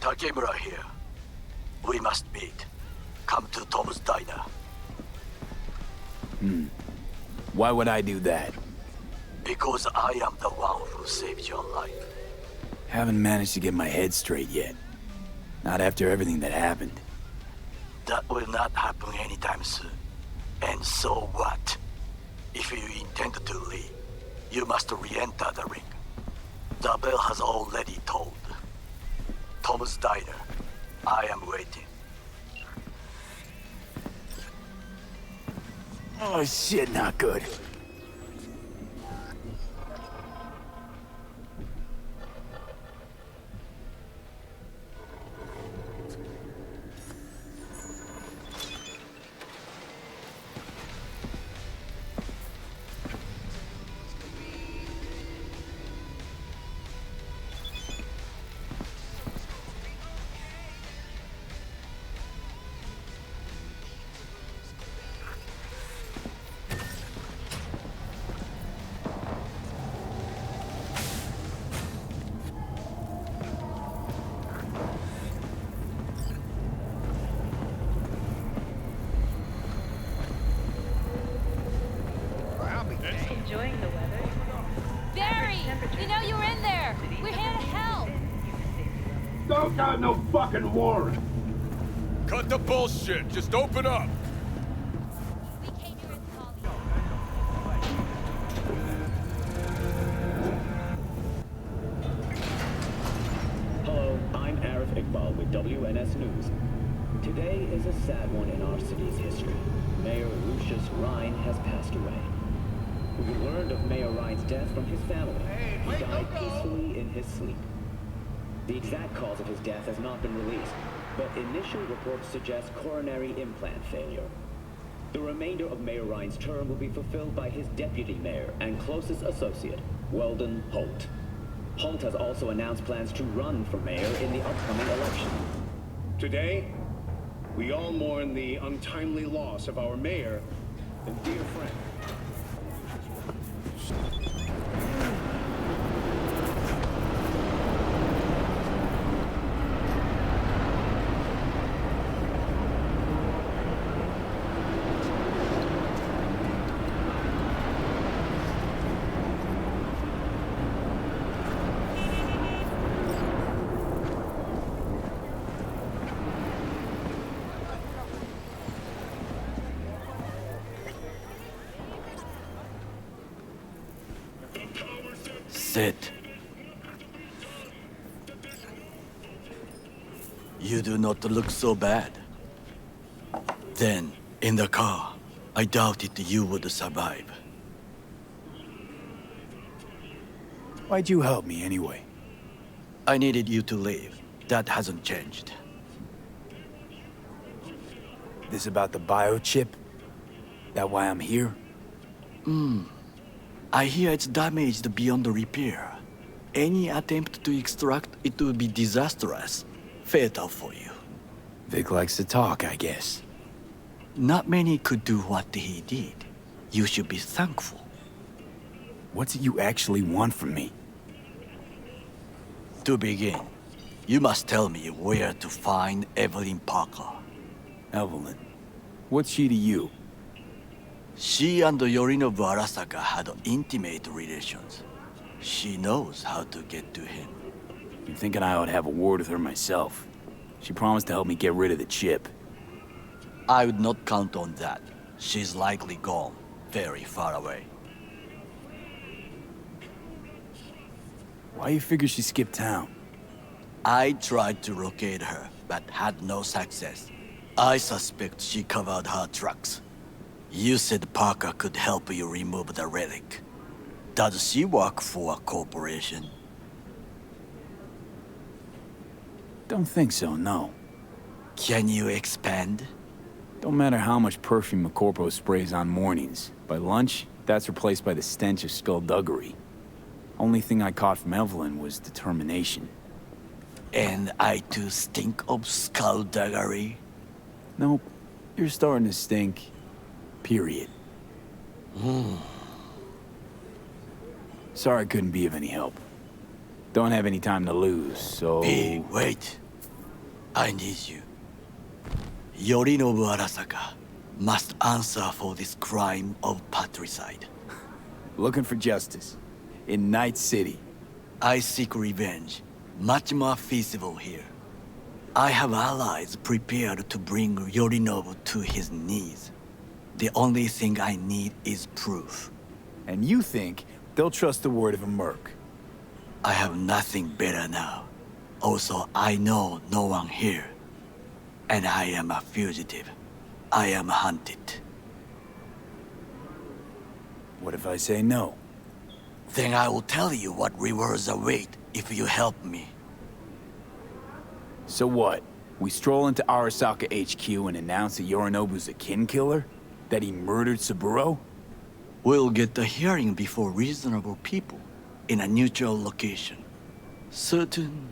Takemura here. We must meet. Come to Tom's diner. Why would I do that? Because I am the one who saved your life. Haven't managed to get my head straight yet. Not after everything that happened. That will not happen anytime soon. And so what? If you intend to leave, you must re-enter the ring. The bell has already tolled. Tom's diner. I am waiting. Oh shit, not good. Enjoying the weather. Barry! You know you were in there! We're here to help! Don't got no fucking warrant. Cut the bullshit. Just open up. We came here and called Hello, I'm Ep.5 with WNS News. Today is a sad one in our city's history. Mayor Lucius Rhine has passed away. We learned of Mayor Rhine's death from his family. He died peacefully in his sleep. The exact cause of his death has not been released, but initial reports suggest coronary implant failure. The remainder of Mayor Rhine's term will be fulfilled by his deputy mayor and closest associate, Weldon Holt. Holt has also announced plans to run for mayor in the upcoming election. Today, we all mourn the untimely loss of our mayor and dear friend. Sit. You do not look so bad. Then, in the car, I doubted you would survive. Why'd you help me anyway? I needed you to leave. That hasn't changed. This about the biochip? That why I'm here? I hear it's damaged beyond repair. Any attempt to extract it would be disastrous. Fatal for you. Vic likes to talk, I guess. Not many could do what he did. You should be thankful. What's it you actually want from me? To begin, you must tell me where to find Evelyn Parker. Evelyn. What's she to you? She and Yorinobu Arasaka had intimate relations. She knows how to get to him. I'm thinking I ought to have a word with her myself. She promised to help me get rid of the chip. I would not count on that. She's likely gone, very far away. Why you figure she skipped town? I tried to locate her, but had no success. I suspect she covered her tracks. You said Parker could help you remove the relic. Does she work for a corporation? Don't think so, no. Can you expand? Don't matter how much perfume a corpo sprays on mornings. By lunch, that's replaced by the stench of skullduggery. Only thing I caught from Evelyn was determination. And I too stink of skullduggery? Nope, you're starting to stink. Period. Sorry I couldn't be of any help. Don't have any time to lose, so... Hey, wait. I need you. Yorinobu Arasaka must answer for this crime of patricide. Looking for justice. In Night City. I seek revenge, much more feasible here. I have allies prepared to bring Yorinobu to his knees. The only thing I need is proof. And you think they'll trust the word of a merc? I have nothing better now. Also, I know no one here. And I am a fugitive. I am hunted. What if I say no? Then I will tell you what rewards await if you help me. So what? We stroll into Arasaka HQ and announce that Yorinobu's a kin killer? That he murdered Saburo? We'll get the hearing before reasonable people, in a neutral location. Certain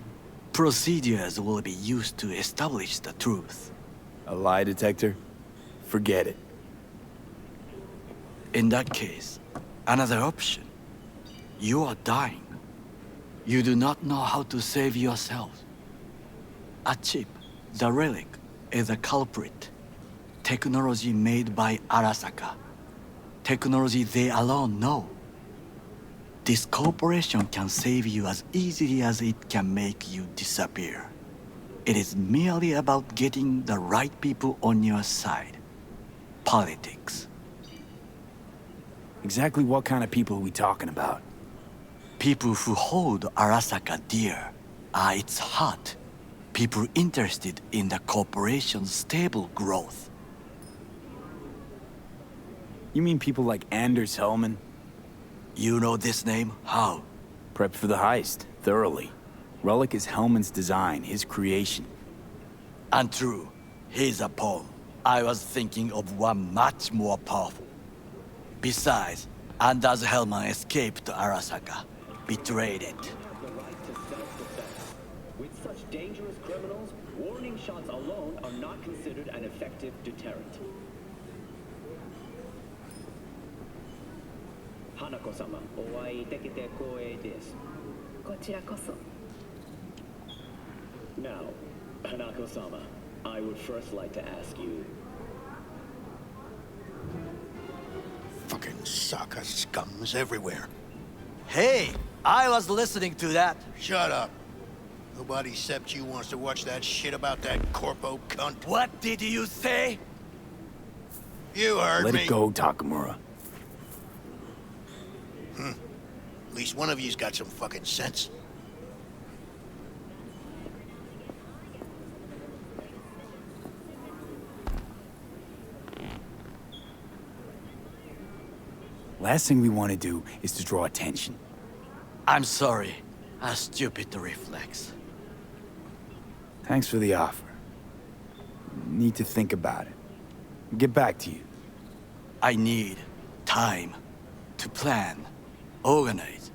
procedures will be used to establish the truth. A lie detector? Forget it. In that case, another option. You are dying. You do not know how to save yourself. A chip, the relic, is a culprit. Technology made by Arasaka. Technology they alone know. This corporation can save you as easily as it can make you disappear. It is merely about getting the right people on your side. Politics. Exactly what kind of people are we talking about? People who hold Arasaka dear are its heart. People interested in the corporation's stable growth. You mean people like Anders Hellman? You know this name? How? Prepped for the heist, thoroughly. Relic is Hellman's design, his creation. Untrue. He's a pawn. I was thinking of one much more powerful. Besides, Anders Hellman escaped to Arasaka. Betrayed it. The right to self-defense. With such dangerous criminals, warning shots alone are not considered an effective deterrent. Hanako-sama, お会いできて光栄です。こちらこそ。Now, Hanako-sama, I would first like to ask you. Fucking Saka scums everywhere. Hey, I was listening to that. Shut up. Nobody except you wants to watch that shit about that corpo cunt. What did you say? You heard Let me. it go, Takamura. At least one of you's got some fucking sense. Last thing we want to do is to draw attention. I'm sorry. A stupid reflex. Thanks for the offer. Need to think about it. Get back to you. I need time to plan, organize.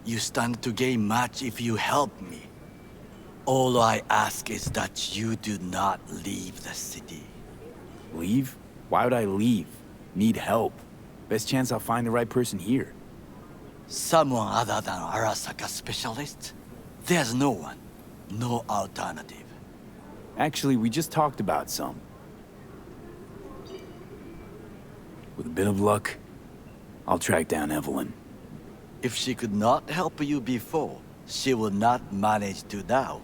You stand to gain much if you help me. All I ask is that you do not leave the city. Leave? Why would I leave? Need help. Best chance I'll find the right person here. Someone other than Arasaka specialist? There's no one. No alternative. Actually, we just talked about some. With a bit of luck, I'll track down Evelyn. If she could not help you before, she will not manage to now.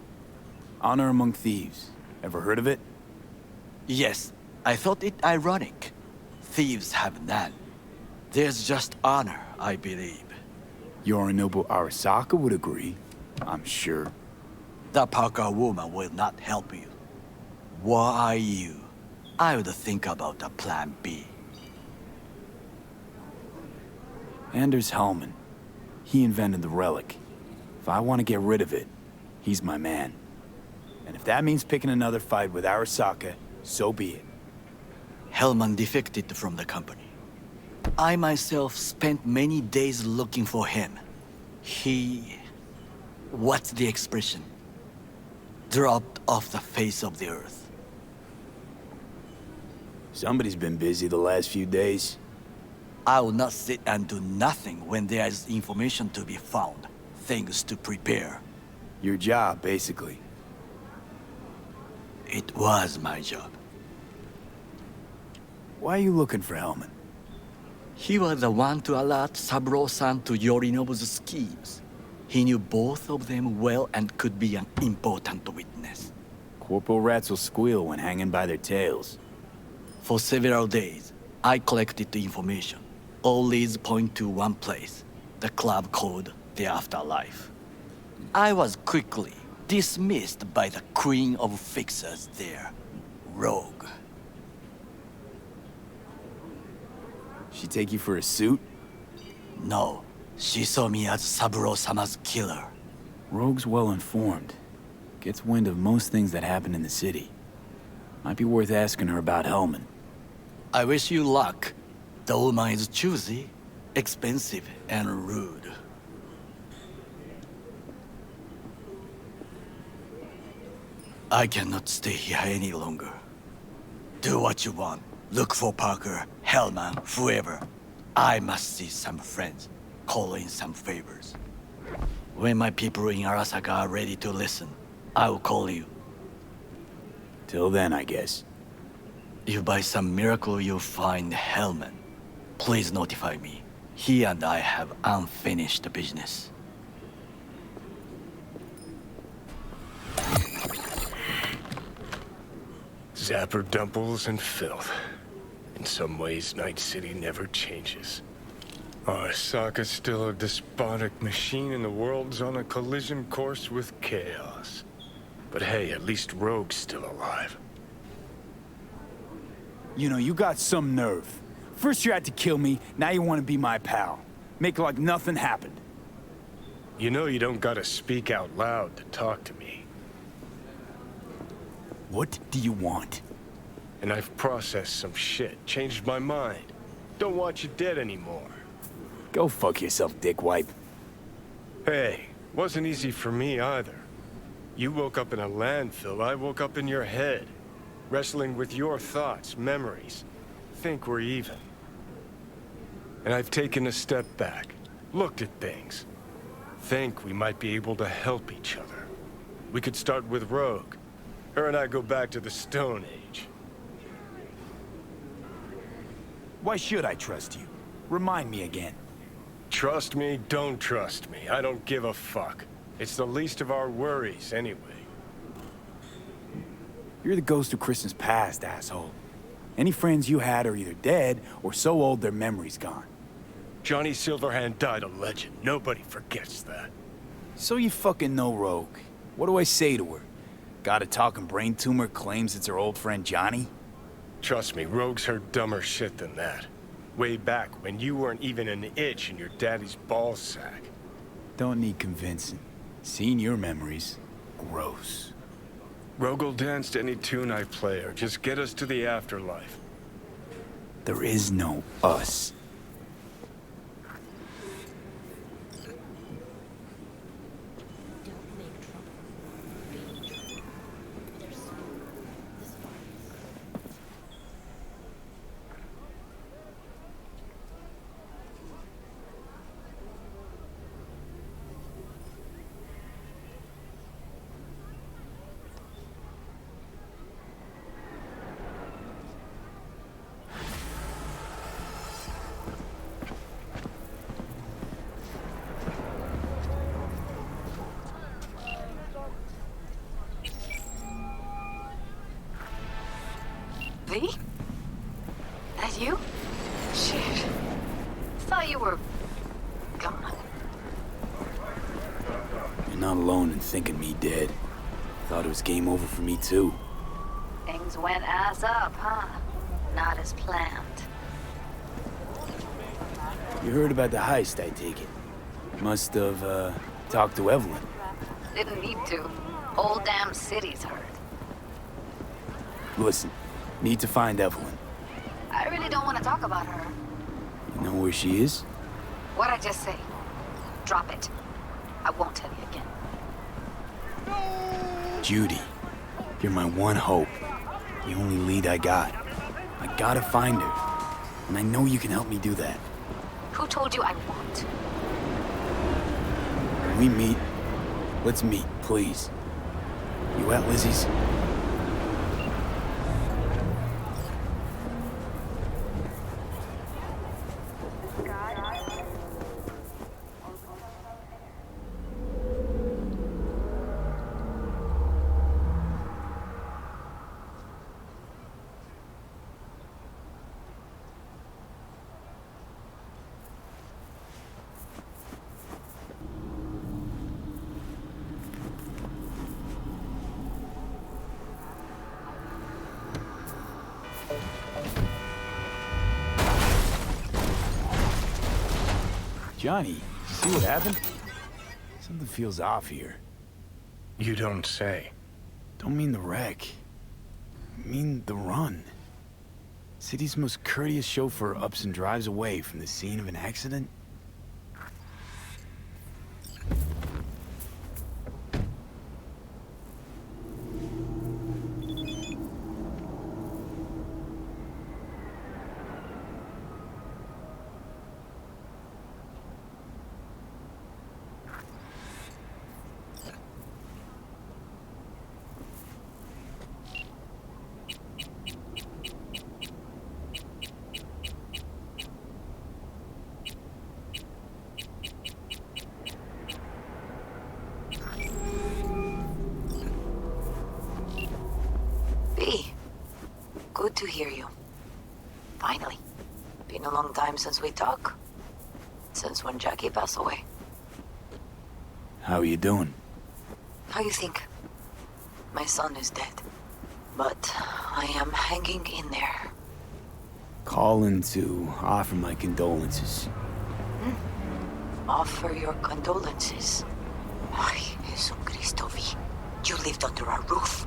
Honor among thieves. Ever heard of it? Yes, I thought it ironic. Thieves have none. There's just honor, I believe. Yorinobu Arasaka would agree, I'm sure. The Parker woman will not help you. Why you? I would think about a plan B. Anders Hellman. He invented the relic. If I want to get rid of it, he's my man. And if that means picking another fight with Arasaka, so be it. Hellman defected from the company. I myself spent many days looking for him. He... what's the expression? Dropped off the face of the earth. Somebody's been busy the last few days. I will not sit and do nothing when there is information to be found, things to prepare. Your job, basically. It was my job. Why are you looking for Hellman? He was the one to alert Saburo-san to Yorinobu's schemes. He knew both of them well and could be an important witness. Corporal rats will squeal when hanging by their tails. For several days, I collected the information. All leads point to one place, the club called the Afterlife. I was quickly dismissed by the queen of fixers there, Rogue. She take you for a suit? No, she saw me as Saburo-sama's killer. Rogue's well informed. Gets wind of most things that happen in the city. Might be worth asking her about Hellman. I wish you luck. The woman is choosy, expensive, and rude. I cannot stay here any longer. Do what you want. Look for Parker, Hellman, whoever. I must see some friends, call in some favors. When my people in Arasaka are ready to listen, I will call you. Till then, I guess. If by some miracle you find Hellman, please notify me. He and I have unfinished business. Zapper dumples and filth. In some ways, Night City never changes. Arasaka's still a despotic machine and the world's on a collision course with chaos. But hey, at least Rogue's still alive. You know, you got some nerve. First you had to kill me, now you want to be my pal. Make like nothing happened. You know you don't gotta speak out loud to talk to me. What do you want? And I've processed some shit, changed my mind. Don't want you dead anymore. Go fuck yourself, dickwipe. Hey, wasn't easy for me either. You woke up in a landfill, I woke up in your head. Wrestling with your thoughts, memories. Think we're even. And I've taken a step back, looked at things. Think we might be able to help each other. We could start with Rogue. Her and I go back to the Stone Age. Why should I trust you? Remind me again. Trust me, don't trust me. I don't give a fuck. It's the least of our worries, anyway. You're the ghost of Christmas past, asshole. Any friends you had are either dead or so old their memory's gone. Johnny Silverhand died a legend. Nobody forgets that. So you fucking know Rogue. What do I say to her? Got a talking brain tumor claims it's her old friend Johnny? Trust me, Rogue's heard dumber shit than that. Way back when you weren't even an itch in your daddy's ball sack. Don't need convincing. Seeing your memories, gross. Rogue will dance to any tune I play her. Just get us to the afterlife. There is no us. Lee? That you? Shit. Thought you were... gone. You're not alone in thinking me dead. Thought it was game over for me too. Things went ass up, huh? Not as planned. You heard about the heist, I take it. Must have, talked to Evelyn. Didn't need to. Whole damn city's heard. Listen, need to find Evelyn. I really don't want to talk about her. You know where she is? What'd I just say? Drop it. I won't tell you again. Judy, you're my one hope. The only lead I got. I gotta find her. And I know you can help me do that. Who told you I won't? When we meet, let's meet, please. You at Lizzie's? Johnny, see what happened? Something feels off here. You don't say. Don't mean the wreck. I mean the run. City's most courteous chauffeur ups and drives away from the scene of an accident. Good to hear you. Finally. Been a long time since we talked. Since when Jackie passed away. How are you doing? How you think? My son is dead. But I am hanging in there. Calling to offer my condolences. Offer your condolences. Ay, Jesucristo V. You lived under our roof.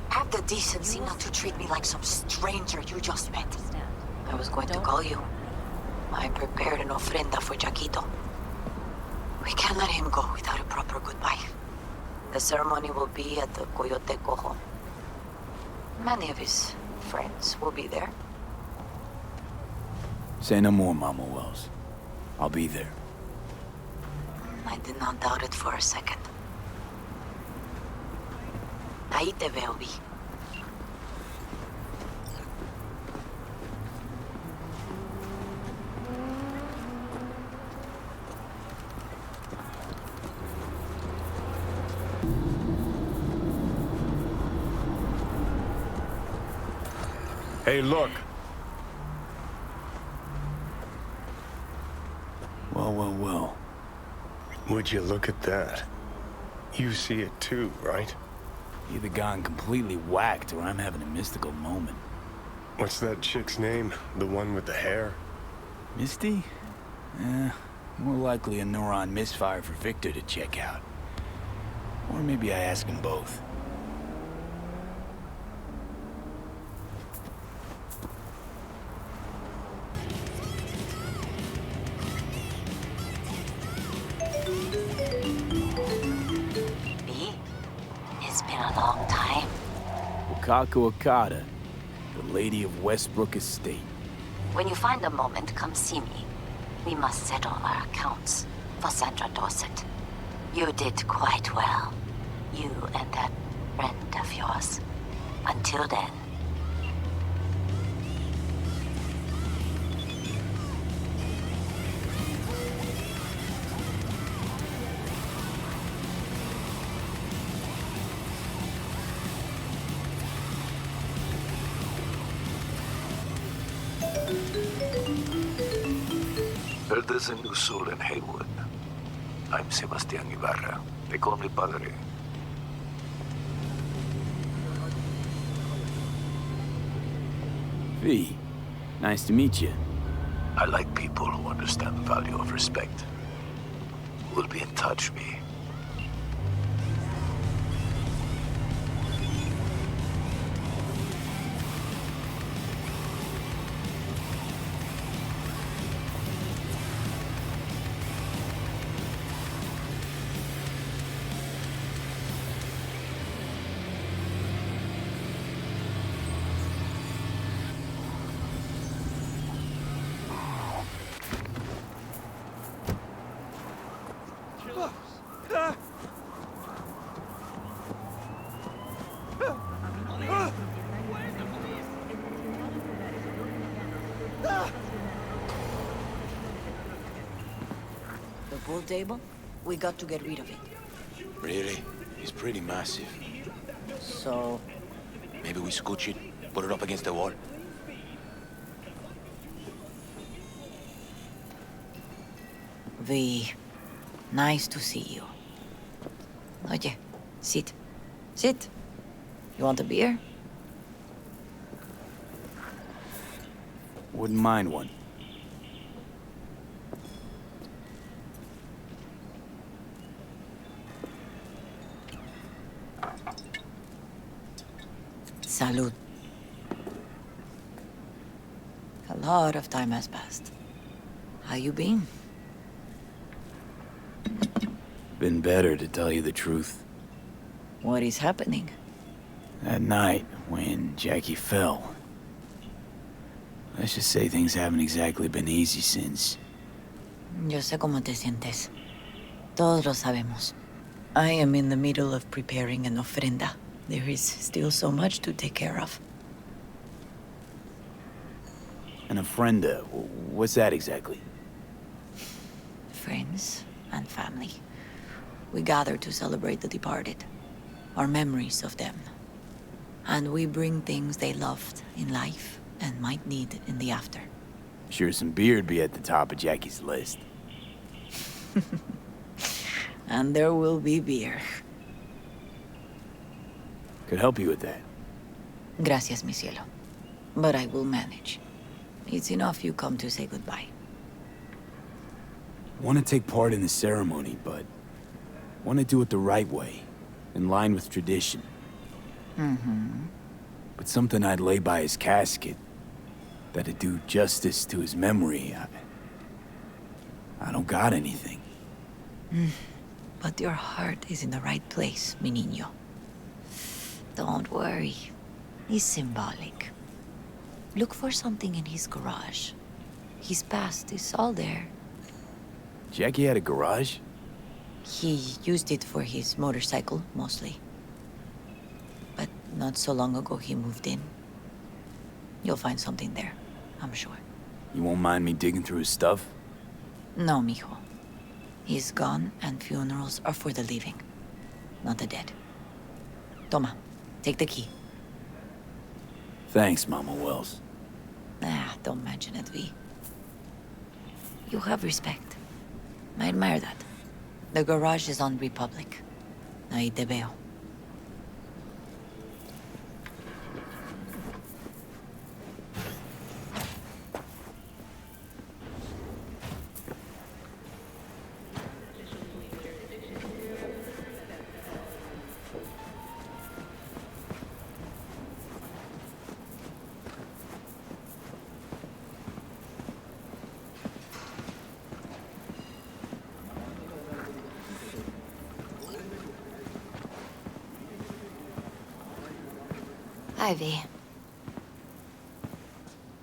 Have the decency not to treat me like some stranger you just met. I was going to call you. I prepared an ofrenda for Jaquito. We can't let him go without a proper goodbye. The ceremony will be at the Coyote Cojo. Many of his friends will be there. Say no more, Mama Wells. I'll be there. I did not doubt it for a second. Ahí te veo, Vi. Hey, look. Well. Would you look at that? You see it too, right? Either gone completely whacked or I'm having a mystical moment. What's that chick's name? The one with the hair? Misty? More likely a neuron misfire for Victor to check out. Or maybe I ask them both. It's been a long time. Wakako Okada, the Lady of Westbrook Estate. When you find a moment, come see me. We must settle our accounts for Sandra Dorset. You did quite well. You and that friend of yours. Until then. Heard there's a new soul in Haywood. I'm Sebastian Ibarra. They call me Padre. V, nice to meet you. I like people who understand the value of respect. We'll be in touch, V. The pool table? We got to get rid of it. Really? It's pretty massive. So... Maybe we scooch it, put it up against the wall. V, nice to see you. Oye, sit. Sit. You want a beer? Wouldn't mind one. Salud. A lot of time has passed. How you been? Been better, to tell you the truth. What is happening? That night, when Jackie fell. Let's just say things haven't exactly been easy since. Yo sé cómo te sientes. Todos lo sabemos. I am in the middle of preparing an ofrenda. There is still so much to take care of. An ofrenda, what's that exactly? Friends and family. We gather to celebrate the departed. Our memories of them. And we bring things they loved in life and might need in the after. Sure some beer'd be at the top of Jackie's list. And there will be beer. Could help you with that. Gracias, mi cielo. But I will manage. It's enough you come to say goodbye. Want to take part in the ceremony, but want to do it the right way, in line with tradition. But something I'd lay by his casket, that'd do justice to his memory. I don't got anything. But your heart is in the right place, mi niño. Don't worry. It's symbolic. Look for something in his garage. His past is all there. Jackie had a garage? He used it for his motorcycle, mostly. But not so long ago he moved in. You'll find something there, I'm sure. You won't mind me digging through his stuff? No, mijo. He's gone, and funerals are for the living, not the dead. Toma, take the key. Thanks, Mama Wells. Don't mention it, V. You have respect. I admire that. The garage is on Republic. Ahí te veo. Ivy.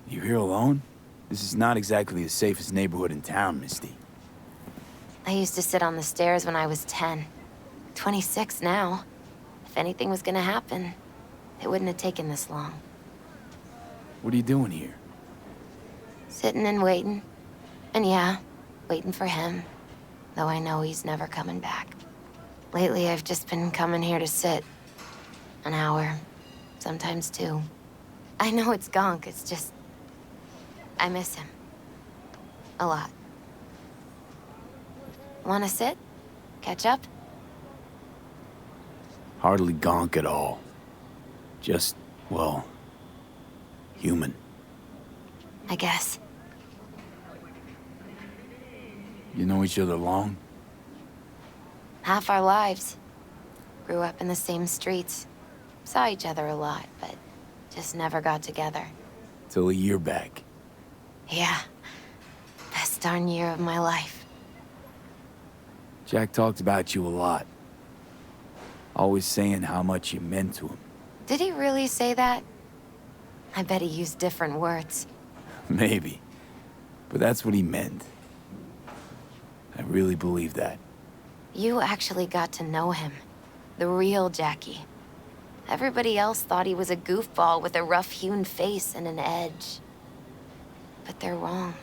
You here alone? This is not exactly the safest neighborhood in town, Misty. I used to sit on the stairs when I was 10. 26 now. If anything was gonna happen, it wouldn't have taken this long. What are you doing here? Sitting and waiting. And yeah, waiting for him. Though I know he's never coming back. Lately, I've just been coming here to sit. An hour. Sometimes 2. I know it's gunk, it's just... I miss him. A lot. Wanna sit? Catch up? Hardly gonk at all. Just, well, human. I guess. You know each other long? Half our lives. Grew up in the same streets. Saw each other a lot, but just never got together. Till a year back. Yeah. Best darn year of my life. Jack talked about you a lot. Always saying how much you meant to him. Did he really say that? I bet he used different words. Maybe. But that's what he meant. I really believe that. You actually got to know him. The real Jackie. Everybody else thought he was a goofball with a rough-hewn face and an edge. But they're wrong.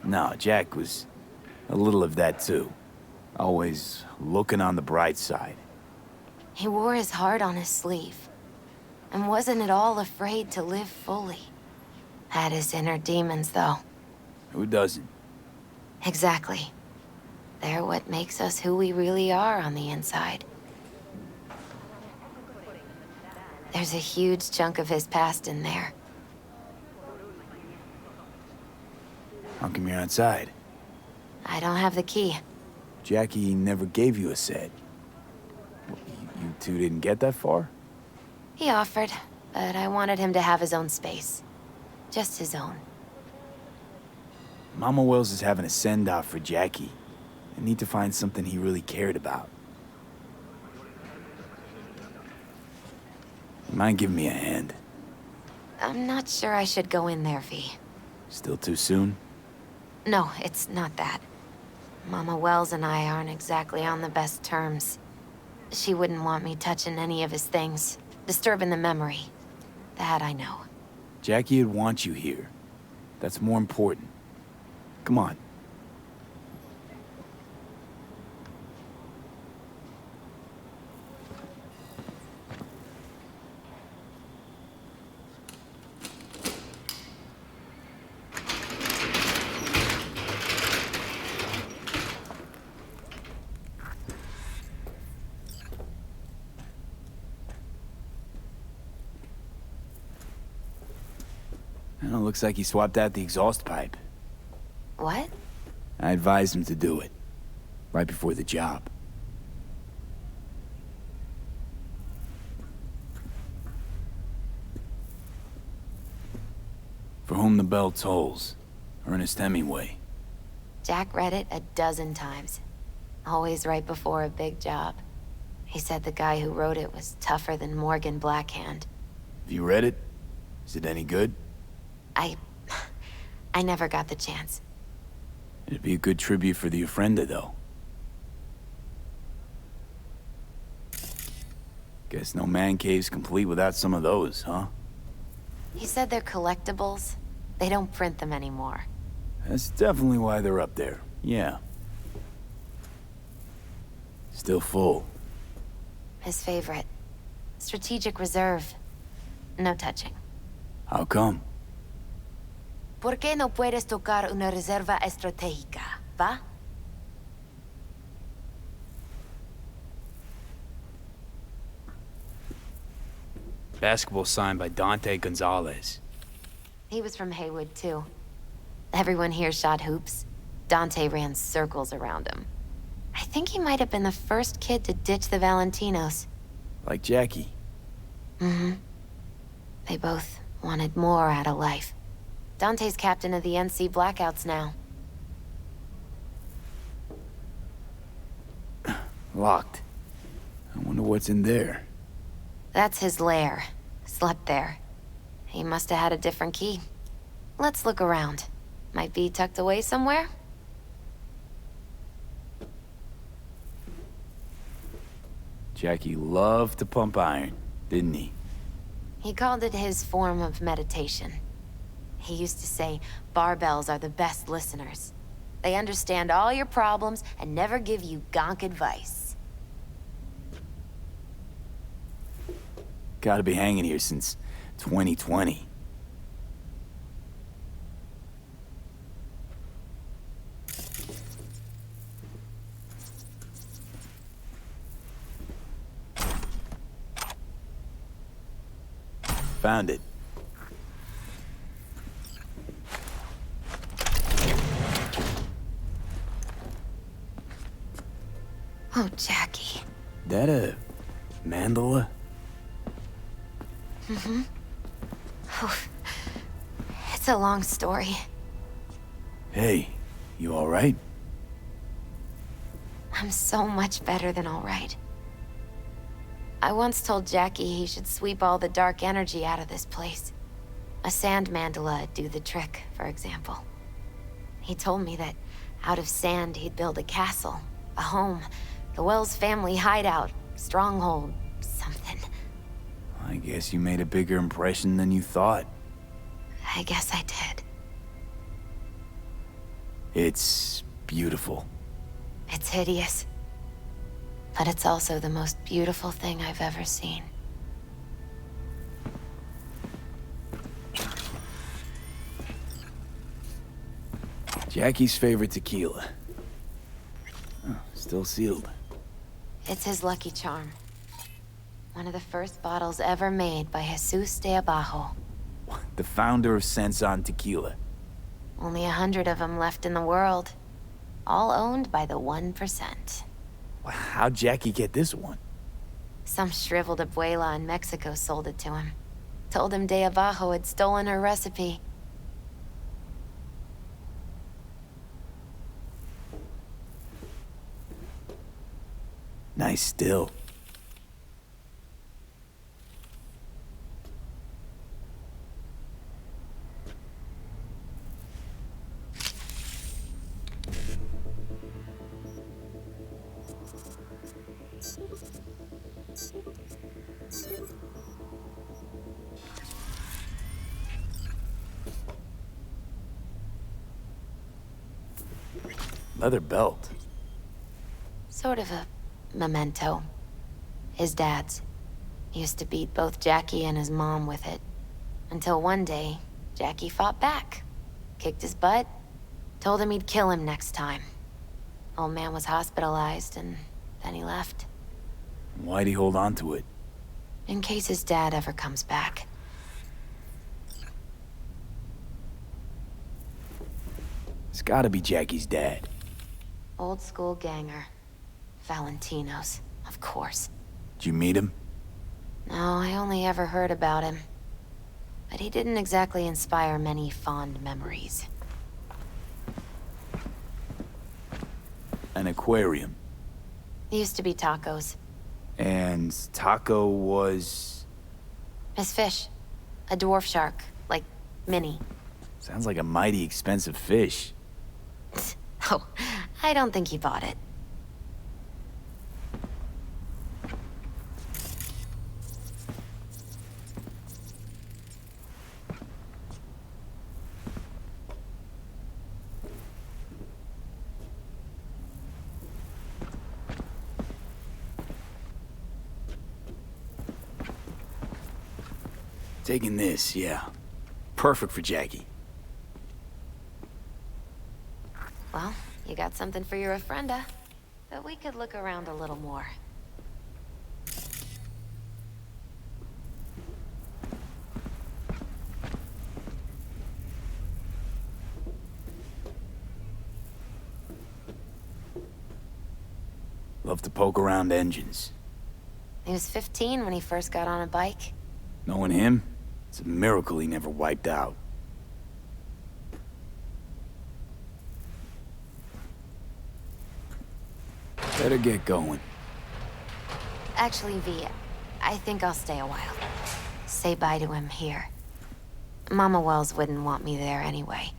No, Jack was a little of that too. Always looking on the bright side. He wore his heart on his sleeve. And wasn't at all afraid to live fully. Had his inner demons, though. Who doesn't? Exactly. They're what makes us who we really are on the inside. There's a huge chunk of his past in there. How come you're outside? I don't have the key. Jackie never gave you a set. You two didn't get that far? He offered, but I wanted him to have his own space. Just his own. Mama Wells is having a send-off for Jackie. I need to find something he really cared about. You mind giving me a hand? I'm not sure I should go in there, V. Still too soon? No, it's not that. Mama Wells and I aren't exactly on the best terms. She wouldn't want me touching any of his things, disturbing the memory. That I know. Jackie would want you here. That's more important. Come on. Well, looks like he swapped out the exhaust pipe. What? I advised him to do it. Right before the job. For whom the bell tolls. Ernest Hemingway. Jack read it a dozen times. Always right before a big job. He said the guy who wrote it was tougher than Morgan Blackhand. Have you read it? Is it any good? I never got the chance. It'd be a good tribute for the Ofrenda, though. Guess no man cave's complete without some of those, huh? He said they're collectibles. They don't print them anymore. That's definitely why they're up there, yeah. Still full. His favorite. Strategic Reserve. No touching. How come? ¿Por qué no puedes tocar una reserva estratégica, va? Basketball signed by Dante Gonzalez. He was from Haywood, too. Everyone here shot hoops. Dante ran circles around him. I think he might have been the first kid to ditch the Valentinos. Like Jackie. Mm-hmm. They both wanted more out of life. Dante's captain of the NC Blackouts now. Locked. I wonder what's in there. That's his lair. Slept there. He must have had a different key. Let's look around. Might be tucked away somewhere? Jackie loved to pump iron, didn't he? He called it his form of meditation. He used to say, barbells are the best listeners. They understand all your problems and never give you gonk advice. Gotta be hanging here since 2020. Found it. Oh, Jackie. That a mandala? Mm-hmm. Oh, it's a long story. Hey, you all right? I'm so much better than all right. I once told Jackie he should sweep all the dark energy out of this place. A sand mandala'd do the trick, for example. He told me that out of sand he'd build a castle, a home, the Wells family hideout, stronghold, something. I guess you made a bigger impression than you thought. I guess I did. It's beautiful. It's hideous. But it's also the most beautiful thing I've ever seen. Jackie's favorite tequila. Oh, still sealed. It's his lucky charm. One of the first bottles ever made by Jesus de Abajo. The founder of Sensan Tequila. Only 100 of them left in the world. All owned by the 1%. How'd Jackie get this one? Some shriveled abuela in Mexico sold it to him. Told him De Abajo had stolen her recipe. Nice still. Leather belt. Sort of a memento. His dad's. He used to beat both Jackie and his mom with it. Until one day, Jackie fought back. Kicked his butt. Told him he'd kill him next time. Old man was hospitalized, and then he left. Why'd he hold on to it? In case his dad ever comes back. It's gotta be Jackie's dad. Old school ganger. Valentino's, of course. Did you meet him? No, I only ever heard about him. But he didn't exactly inspire many fond memories. An aquarium. It used to be Taco's. And Taco was... His fish. A dwarf shark. Like, mini. Sounds like a mighty expensive fish. Oh, I don't think he bought it. Taking this, yeah. Perfect for Jackie. Well, you got something for your ofrenda. But we could look around a little more. Love to poke around engines. He was 15 when he first got on a bike. Knowing him, it's a miracle he never wiped out. Better get going. Actually, V, I think I'll stay a while. Say bye to him here. Mama Wells wouldn't want me there anyway.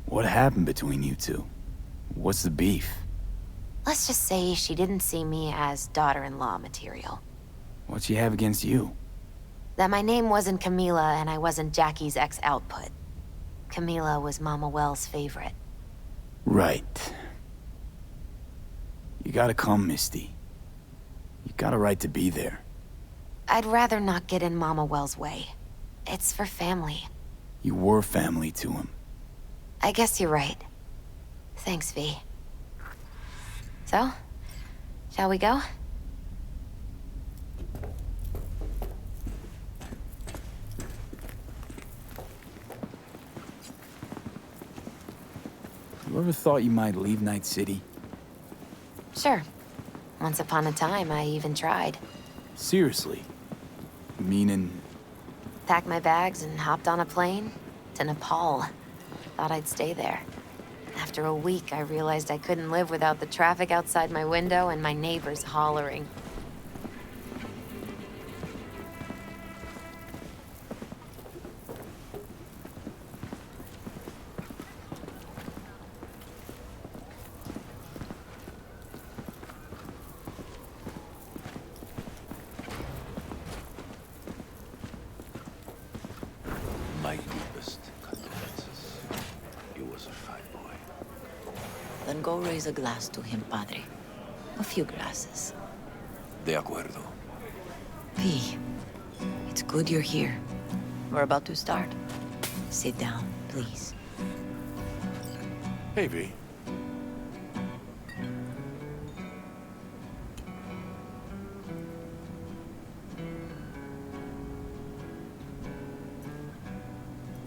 What happened between you two? What's the beef? Let's just say she didn't see me as daughter-in-law material. What she have against you? That my name wasn't Camila and I wasn't Jackie's ex-output. Camila was Mama Wells' favorite. Right. You gotta come, Misty. You got a right to be there. I'd rather not get in Mama Wells' way. It's for family. You were family to him. I guess you're right. Thanks, V. So, shall we go? You ever thought you might leave Night City? Sure. Once upon a time, I even tried. Seriously? Meaning... Packed my bags and hopped on a plane to Nepal. Thought I'd stay there. After a week, I realized I couldn't live without the traffic outside my window and my neighbors hollering. My deepest condolences. He was a fine boy. Then go raise a glass to him, Padre. A few glasses. De acuerdo. V, it's good you're here. We're about to start. Sit down, please. Hey, V.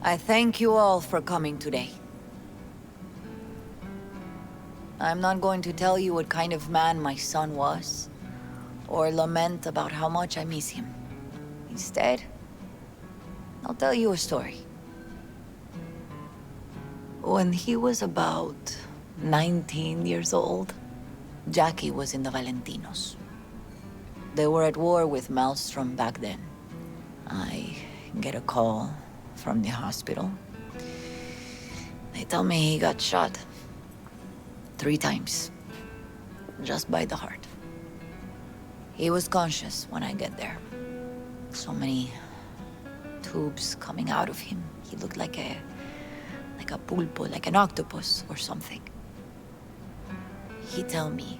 I thank you all for coming today. I'm not going to tell you what kind of man my son was, or lament about how much I miss him. Instead, I'll tell you a story. When he was about 19 years old, Jackie was in the Valentinos. They were at war with Maelstrom back then. I get a call from the hospital. They tell me he got shot 3 times, just by the heart. He was conscious when I get there. So many tubes coming out of him. He looked like a pulpo, like an octopus or something. He tell me,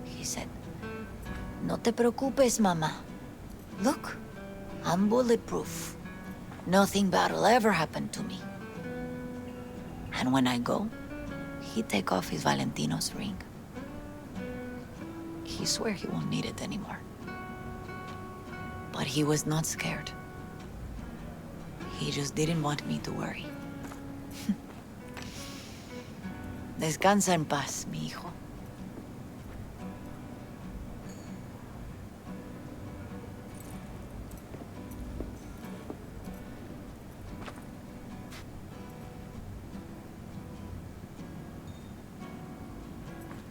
he said, "No te preocupes, mama. Look, I'm bulletproof. Nothing bad will ever happen to me." And when I go, he take off his Valentino's ring. He swear he won't need it anymore. But he was not scared. He just didn't want me to worry. Descansa en paz, mi hijo.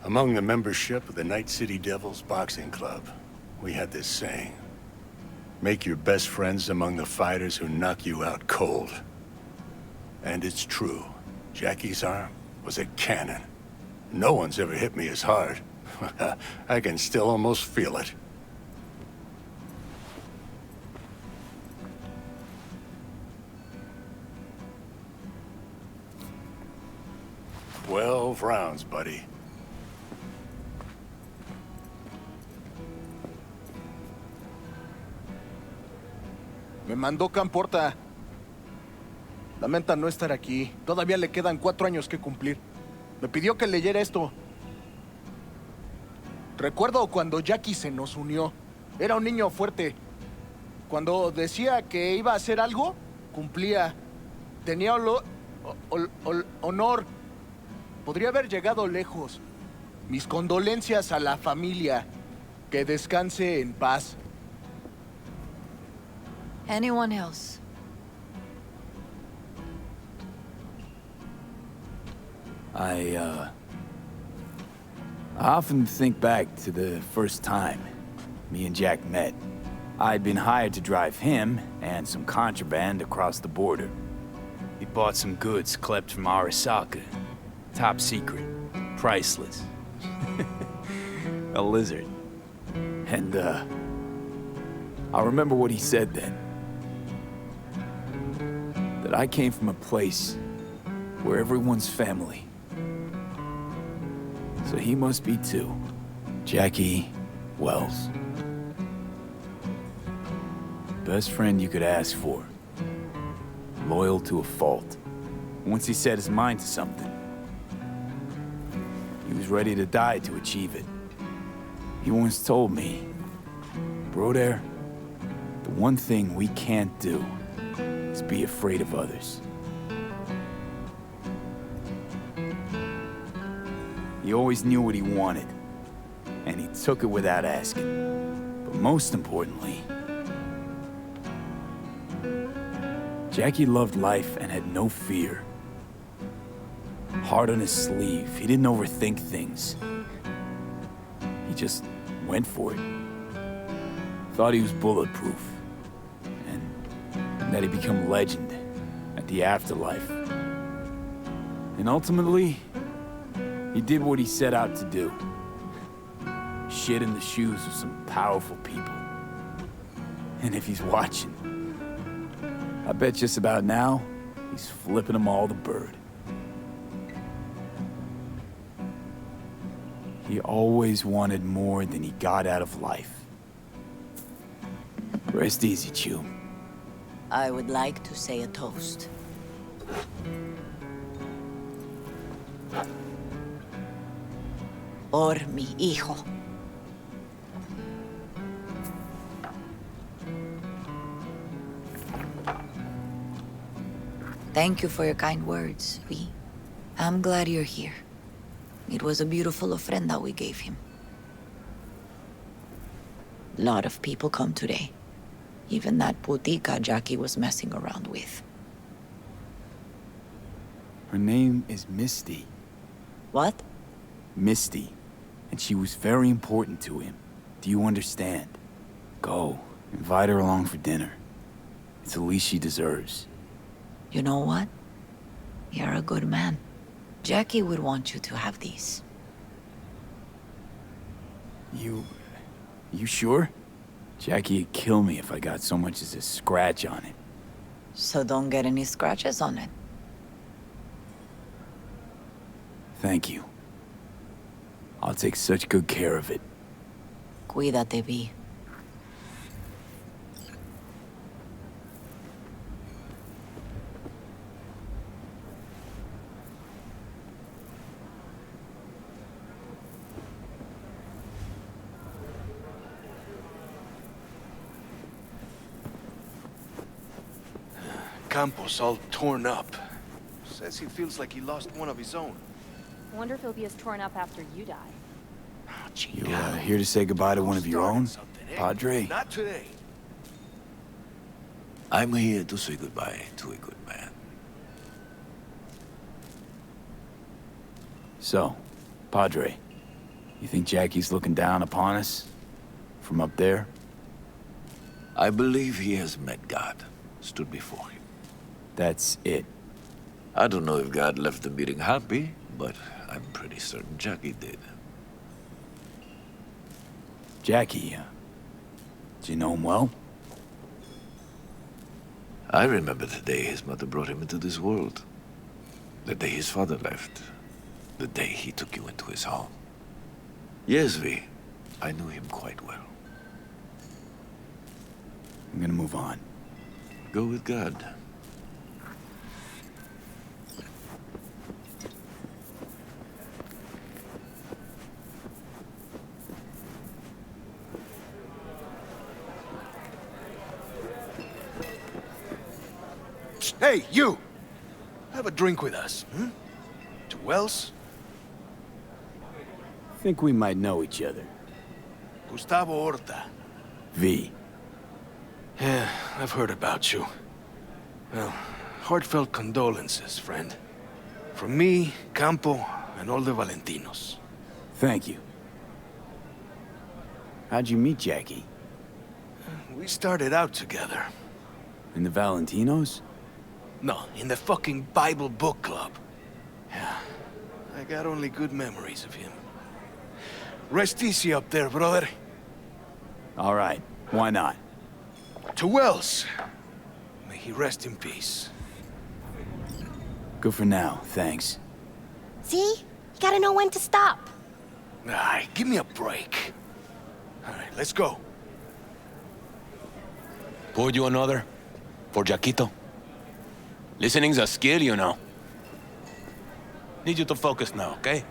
Among the membership of the Night City Devils Boxing Club, we had this saying: make your best friends among the fighters who knock you out cold. And it's true. Jackie's arm was a cannon. No one's ever hit me as hard. I can still almost feel it. "12 rounds, buddy." Me mandó Camporta. Lamenta no estar aquí. Todavía le quedan 4 años que cumplir. Me pidió que leyera esto. Recuerdo cuando Jackie se nos unió. Era un niño fuerte. Cuando decía que iba a hacer algo, cumplía. Tenía honor. Podría haber llegado lejos. Mis condolencias a la familia. Que descanse en paz. Anyone else? I often think back to the first time me and Jack met. I'd been hired to drive him and some contraband across the border. He bought some goods clipped from Arasaka. Top secret. Priceless. A lizard. And, I remember what he said then. That I came from a place where everyone's family. So he must be too. Jackie Wells. Best friend you could ask for. Loyal to a fault. Once he set his mind to something, he was ready to die to achieve it. He once told me, "Broder, the one thing we can't do is be afraid of others." He always knew what he wanted, and he took it without asking. But most importantly, Jackie loved life and had no fear. Heart on his sleeve, he didn't overthink things. He just went for it. Thought he was bulletproof, and that he'd become legend at the afterlife. And ultimately, he did what he set out to do. Shit in the shoes of some powerful people. And if he's watching, I bet just about now, he's flipping them all the bird. He always wanted more than he got out of life. Rest easy, Chew. I would like to say a toast. Por mi hijo. Thank you for your kind words, Vi. I'm glad you're here. It was a beautiful ofrenda we gave him. Lot of people come today. Even that putica Jackie was messing around with. Her name is Misty. What? Misty. And she was very important to him. Do you understand? Go. Invite her along for dinner. It's the least she deserves. You know what? You're a good man. Jackie would want you to have these. You sure? Jackie'd kill me if I got so much as a scratch on it. So don't get any scratches on it. Thank you. I'll take such good care of it. Cuídate, V. Campos all torn up. Says he feels like he lost one of his own. Wonder if he'll be as torn up after you die. You here to say goodbye to one of your own? Padre? Not today. I'm here to say goodbye to a good man. So, Padre, you think Jackie's looking down upon us? From up there? I believe he has met God, stood before him. That's it. I don't know if God left the meeting happy, but I'm pretty certain Jackie did. Jackie, do you know him well? I remember the day his mother brought him into this world. The day his father left. The day he took you into his home. Yes, V. I knew him quite well. I'm gonna move on. Go with God. Hey, you! Have a drink with us, hmm? To Wells? Think we might know each other. Gustavo Horta. V. Yeah, I've heard about you. Well, heartfelt condolences, friend. From me, Campo, and all the Valentinos. Thank you. How'd you meet Jackie? We started out together. In the Valentinos? No, in the fucking Bible book club. Yeah, I got only good memories of him. Rest easy up there, brother. All right, why not? To Wells. May he rest in peace. Good for now, thanks. See? You gotta know when to stop. Ay, give me a break. All right, let's go. Pour you another? For Jaquito? Listening's a skill, you know. Need you to focus now, okay?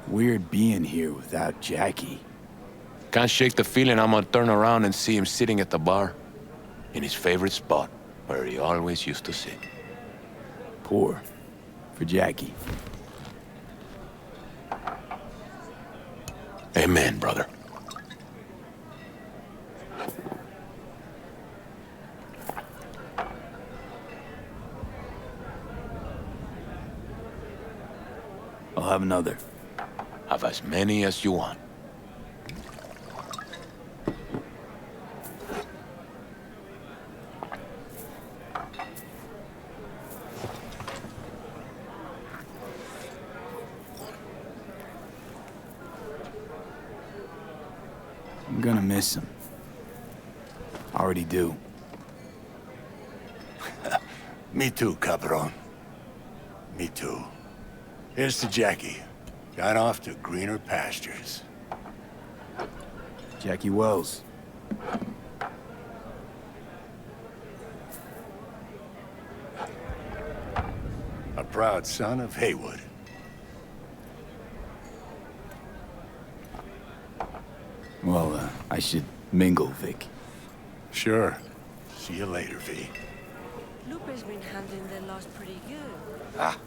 Weird being here without Jackie. Can't shake the feeling I'm gonna turn around and see him sitting at the bar. In his favorite spot, where he always used to sit. Poor. For Jackie. Amen, brother. I'll have another. Have as many as you want. I'm gonna miss him. Already do. Me too, cabron. Me too. Here's to Jackie. Gone off to greener pastures. Jackie Wells. A proud son of Haywood. Well, I should mingle, Vic. Sure. See you later, V. Lupe's been handling the loss pretty good. Ah.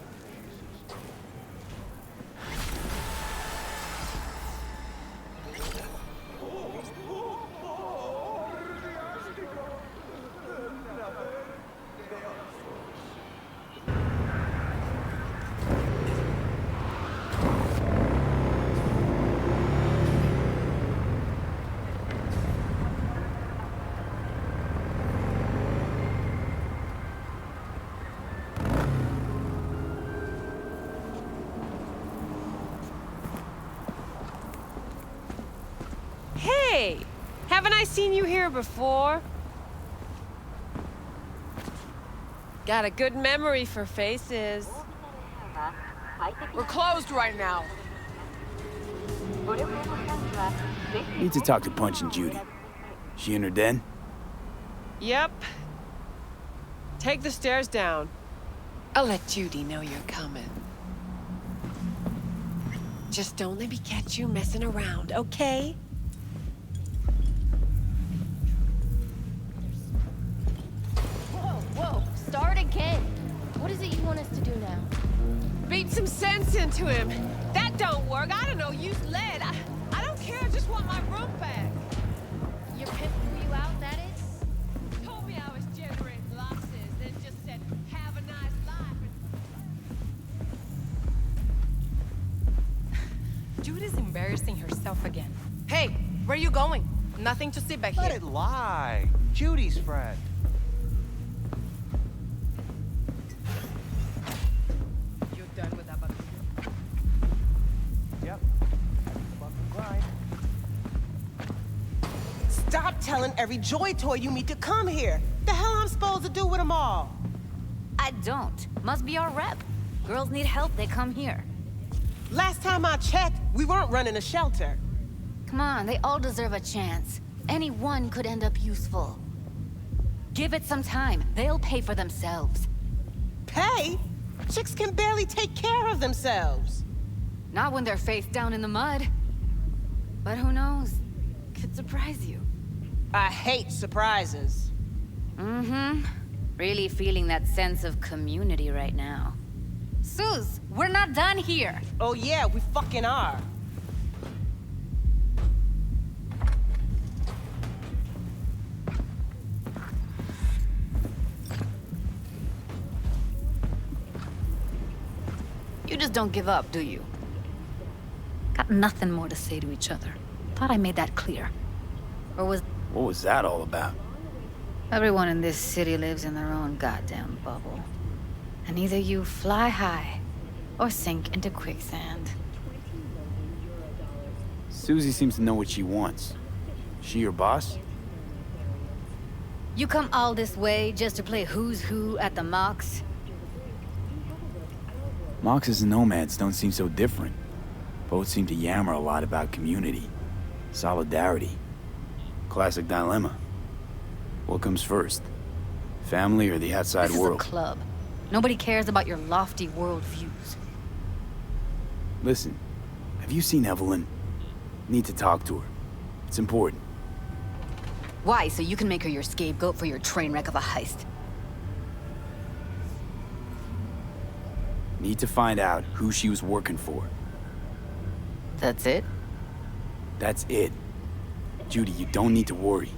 Hey! Haven't I seen you here before? Got a good memory for faces. We're closed right now. Need to talk to Punch and Judy. She in her den? Yep. Take the stairs down. I'll let Judy know you're coming. Just don't let me catch you messing around, okay? Whoa, start again. What is it you want us to do now? Beat some sense into him. That don't work. I don't know, use lead. I don't care, I just want my room back. Your pimp threw you out, that is? Told me I was generating losses, then just said, have a nice life. Judy's embarrassing herself again. Hey, where are you going? Nothing to see back here. Let it lie. Judy's friend. You're done with that, but Yep. Fucking grind. Stop telling every joy toy you meet to come here. The hell I'm supposed to do with them all? I don't. Must be our rep. Girls need help, they come here. Last time I checked, we weren't running a shelter. Come on, they all deserve a chance. Any one could end up useful. Give it some time. They'll pay for themselves. Pay? Chicks can barely take care of themselves. Not when they're face down in the mud. But who knows? Could surprise you. I hate surprises. Mm-hmm. Really feeling that sense of community right now. Suze, we're not done here. Oh yeah, we fucking are. You just don't give up, do you? Got nothing more to say to each other. Thought I made that clear. Or was... What was that all about? Everyone in this city lives in their own goddamn bubble. And either you fly high, or sink into quicksand. Susie seems to know what she wants. She your boss? You come all this way just to play who's who at the Mox? Moxes and Nomads don't seem so different. Both seem to yammer a lot about community, solidarity. Classic dilemma. What comes first? Family or the outside world? This is a club. Nobody cares about your lofty worldviews. Listen, have you seen Evelyn? Need to talk to her. It's important. Why? So you can make her your scapegoat for your train wreck of a heist? Need to find out who she was working for. That's it? That's it. Judy, you don't need to worry.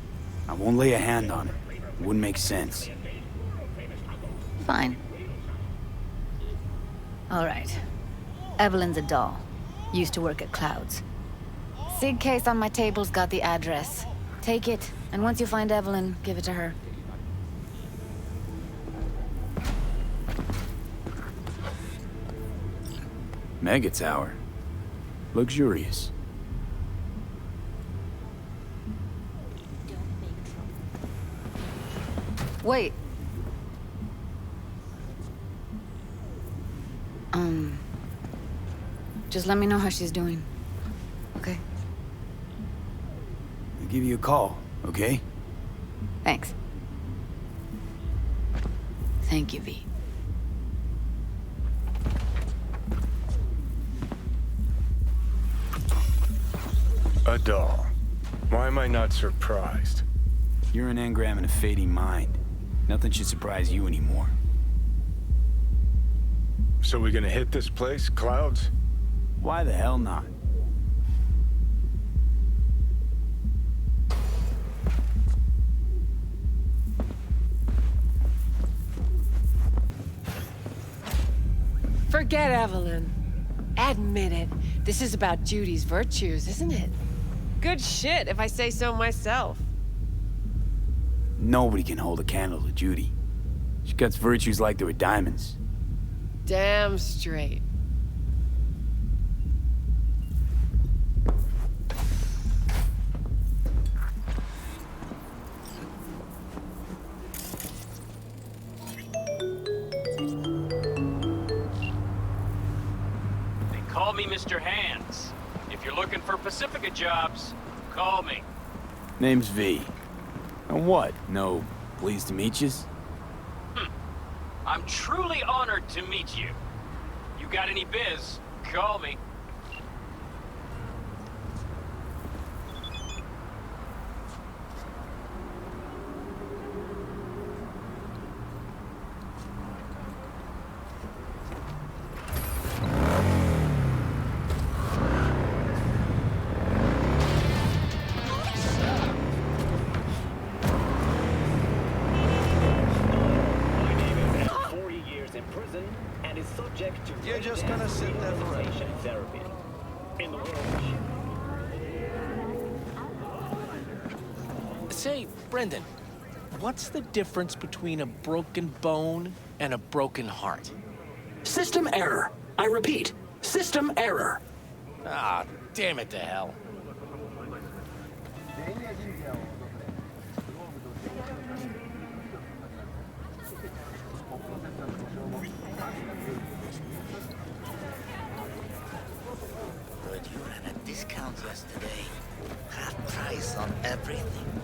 I won't lay a hand on her. It wouldn't make sense. Fine. All right. Evelyn's a doll. Used to work at Clouds. Sig case on my table's got the address. Take it, and once you find Evelyn, give it to her. Mega Tower. Luxurious. Wait. Just let me know how she's doing. Okay? I'll give you a call, okay? Thanks. Thank you, V. A doll. Why am I not surprised? You're an engram and a fading mind. Nothing should surprise you anymore. So we gonna hit this place, Clouds? Why the hell not? Forget Evelyn. Admit it. This is about Judy's virtues, isn't it? Good shit, if I say so myself. Nobody can hold a candle to Judy. She cuts virtues like they were diamonds. Damn straight. call me Mr. Hands. If you're looking for Pacifica jobs, call me. Name's V. And what? No, pleased to meet yous? I'm truly honored to meet you. You got any biz, call me. You're just gonna sit there forever. Therapy. In the world. Say, Brendan, what's the difference between a broken bone and a broken heart? System error. I repeat, system error. Ah, damn it to hell. You ran a discount yesterday. Half price on everything.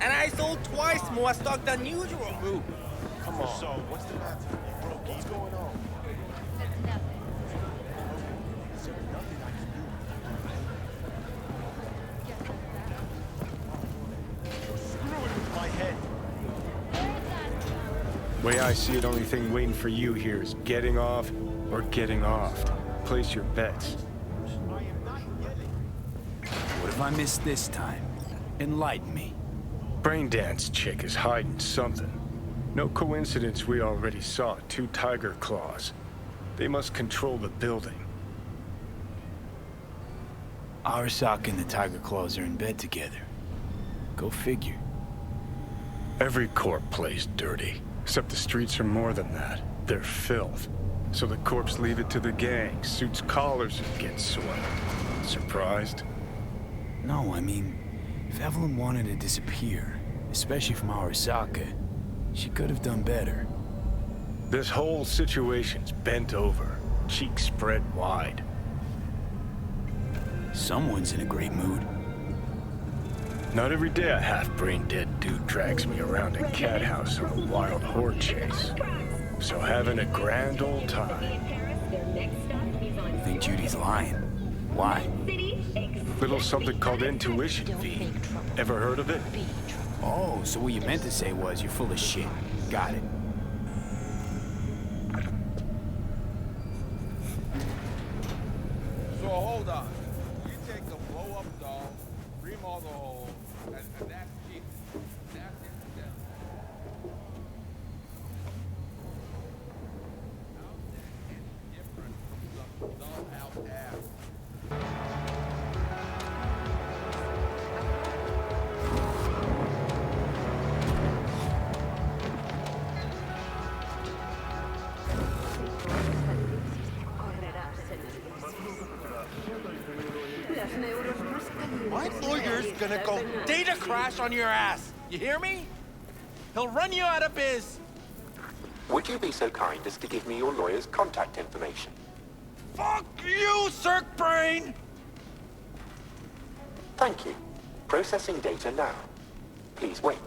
And I sold twice more stock than usual. Ooh, come on. So, what's the matter? What's going on? Is there nothing I can do? You're screwing with my head. Way I see it, only thing waiting for you here is getting off or getting offed. Place your bets. What have I missed this time? Enlighten me. Braindance chick is hiding something. No coincidence we already saw 2 tiger claws. They must control the building. Arasaka and the Tiger Claws are in bed together. Go figure. Every corp plays dirty, except the streets are more than that. They're filth. So the corps leave it to the gang, suits collars and get swept. Surprised? No, I mean, if Evelyn wanted to disappear, especially from Arasaka, she could have done better. This whole situation's bent over, cheeks spread wide. Someone's in a great mood. Not every day a half-brain dead dude drags me around a cat house on a wild horde chase. So having a grand old time. I think Judy's lying. Why? Little something called intuition, V. Ever heard of it? Oh, so what you meant to say was you're full of shit. Got it. So hold on. You take the blow-up doll, remodel the hole, and that's cheap. That's incidental. How's that any different from some dull-out ass? My lawyer's gonna go data crash on your ass. You hear me? He'll run you out of biz. Would you be so kind as to give me your lawyer's contact information? Fuck you, Cirque Brain! Thank you. Processing data now. Please wait.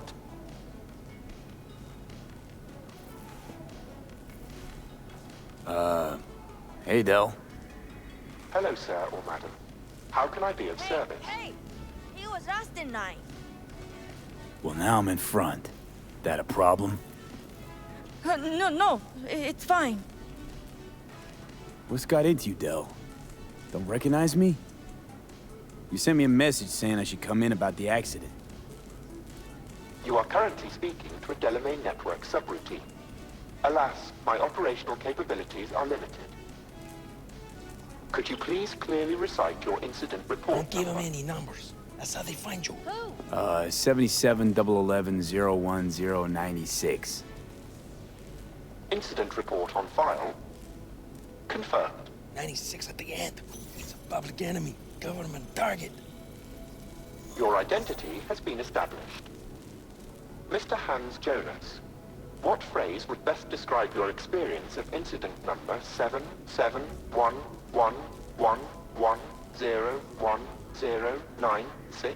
Hey, Del. Hello, sir or madam. How can I be of service? Hey! He was asking night. Well, now I'm in front. That a problem? No, it's fine. What's got into you, Del? Don't recognize me? You sent me a message saying I should come in about the accident. You are currently speaking to a Delamain network subroutine. Alas, my operational capabilities are limited. Could you please clearly recite your incident report? Don't give him any numbers. That's how they find you. 77-11-010-96. Incident report on file. Confirmed. 96 at the end. He's a public enemy. Government target. Your identity has been established. Mr. Hans Jonas. What phrase would best describe your experience of incident number 771111101096?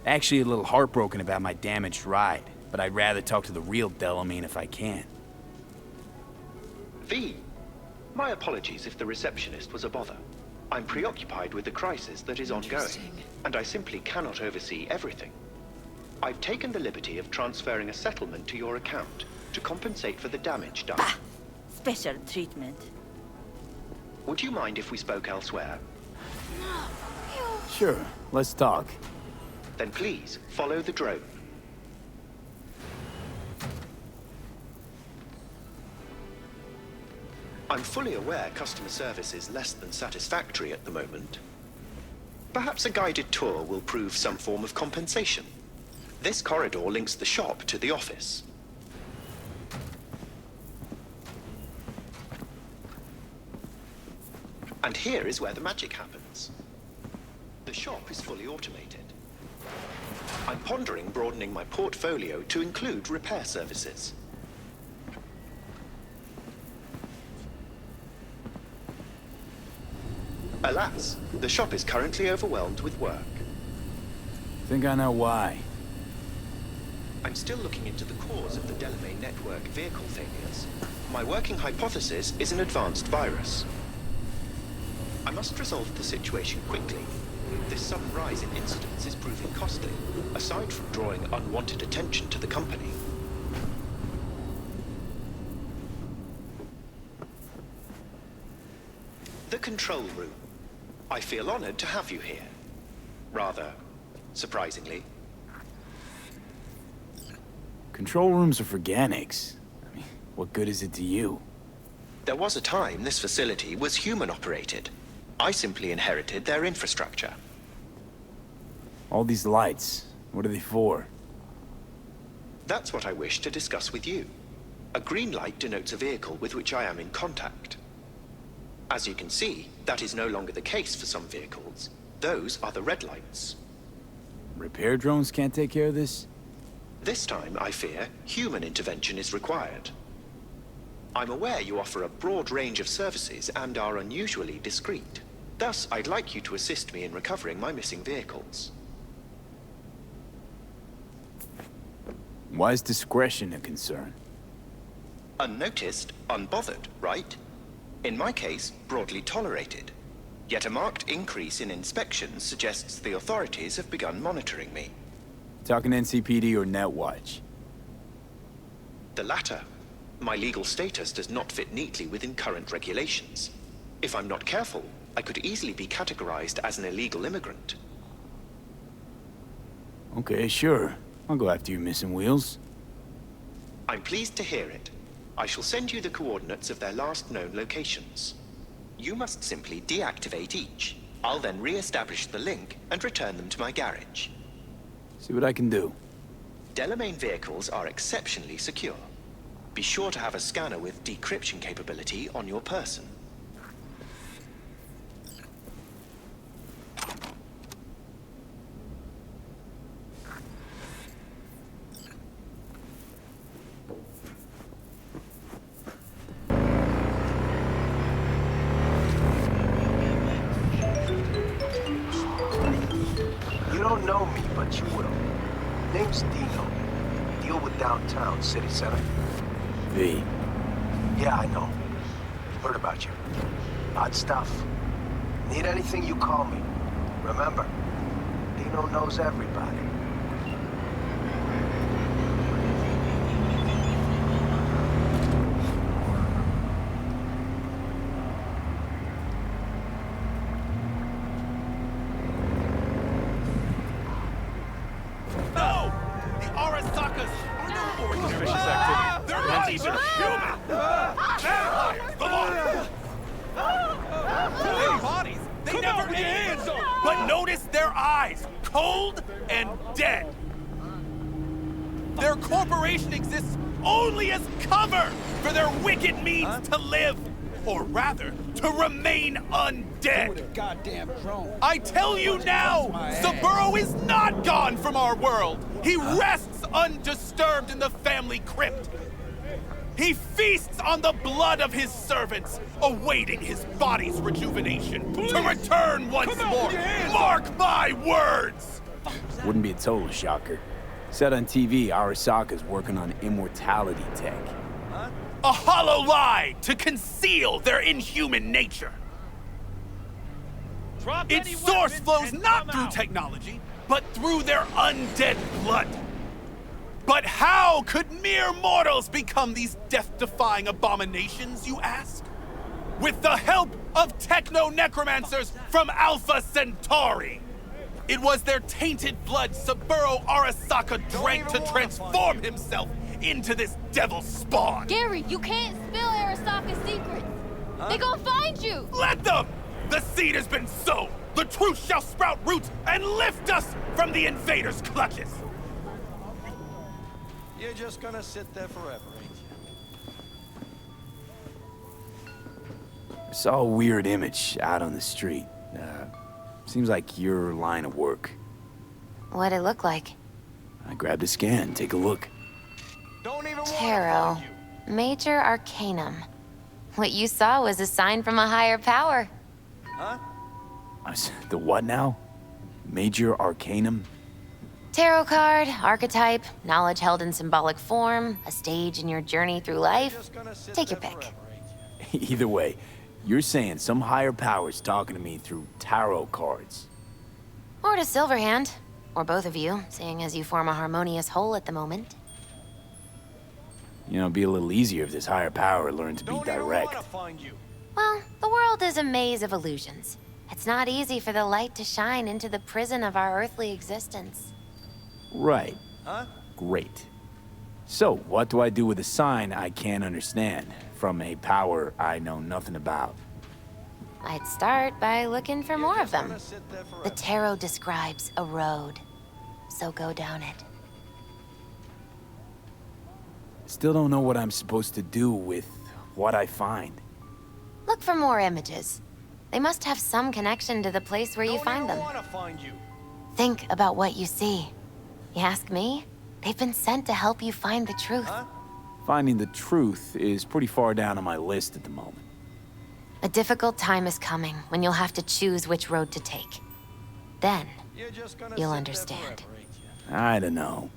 Actually a little heartbroken about my damaged ride, but I'd rather talk to the real Delamain if I can. V. My apologies if the receptionist was a bother. I'm preoccupied with the crisis that is ongoing, and I simply cannot oversee everything. I've taken the liberty of transferring a settlement to your account to compensate for the damage done. Special treatment. Would you mind if we spoke elsewhere? Sure, let's talk. Then please, follow the drone. I'm fully aware customer service is less than satisfactory at the moment. Perhaps a guided tour will prove some form of compensation. This corridor links the shop to the office. And here is where the magic happens. The shop is fully automated. I'm pondering broadening my portfolio to include repair services. Alas, the shop is currently overwhelmed with work. Think I know why. I'm still looking into the cause of the Delamain network vehicle failures. My working hypothesis is an advanced virus. I must resolve the situation quickly. This sudden rise in incidents is proving costly, aside from drawing unwanted attention to the company. The control room. I feel honored to have you here. Rather, surprisingly. Control rooms are for Ganics. I mean, what good is it to you? There was a time this facility was human-operated. I simply inherited their infrastructure. All these lights, what are they for? That's what I wish to discuss with you. A green light denotes a vehicle with which I am in contact. As you can see, that is no longer the case for some vehicles. Those are the red lights. Repair drones can't take care of this? This time, I fear, human intervention is required. I'm aware you offer a broad range of services and are unusually discreet. Thus, I'd like you to assist me in recovering my missing vehicles. Why is discretion a concern? Unnoticed, unbothered, right? In my case, broadly tolerated. Yet a marked increase in inspections suggests the authorities have begun monitoring me. Talking NCPD or Netwatch? The latter. My legal status does not fit neatly within current regulations. If I'm not careful, I could easily be categorized as an illegal immigrant. Okay, sure. I'll go after your missing wheels. I'm pleased to hear it. I shall send you the coordinates of their last known locations. You must simply deactivate each. I'll then re-establish the link and return them to my garage. See what I can do. Delamain vehicles are exceptionally secure. Be sure to have a scanner with decryption capability on your person. You don't know me, but you will. Name's Dino. Deal with downtown, city center. V. Yeah, I know. Heard about you. Odd stuff. Need anything, you call me. Remember, Dino knows everybody. No! The Arasakas are no ordinary vicious activity. They're not even human! Vampires! The law! Holy bodies! They never ate! But notice their eyes! Cold and dead! Their corporation exists only as cover for their wicked means to live! Or rather, to remain undead. Goddamn drone. I tell you now, Saburo is not gone from our world. He rests undisturbed in the family crypt. He feasts on the blood of his servants, awaiting his body's rejuvenation to return once more. Mark my words! Wouldn't be a total shocker. Said on TV, Arasaka's working on immortality tech. A hollow lie to conceal their inhuman nature. Its source flows not through technology, but through their undead blood. But how could mere mortals become these death-defying abominations, you ask? With the help of techno-necromancers from Alpha Centauri. It was their tainted blood Saburo Arasaka drank to transform himself into this devil spawn. Gary, you can't spill Arasaka's secrets. They gonna find you. Let them! The seed has been sown. The truth shall sprout roots and lift us from the invaders' clutches. You're just gonna sit there forever, ain't you? I saw a weird image out on the street. Seems like your line of work. What'd it look like? I grabbed a scan. Take a look. Tarot. Major Arcanum. What you saw was a sign from a higher power. Huh? The what now? Major Arcanum? Tarot card, archetype, knowledge held in symbolic form, a stage in your journey through life. Take your pick. Either way, you're saying some higher power's talking to me through tarot cards. Or to Silverhand. Or both of you, seeing as you form a harmonious whole at the moment. You know, it'd be a little easier if this higher power learned to be direct. Well, the world is a maze of illusions. It's not easy for the light to shine into the prison of our earthly existence. Right. Huh? Great. So, what do I do with a sign I can't understand, from a power I know nothing about? I'd start by looking for more of them. The tarot describes a road, so go down it. Still don't know what I'm supposed to do with what I find. Look for more images. They must have some connection to the place where you find them. Think about what you see. You ask me? They've been sent to help you find the truth. Finding the truth is pretty far down on my list at the moment. A difficult time is coming when you'll have to choose which road to take. Then, you'll understand. I don't know.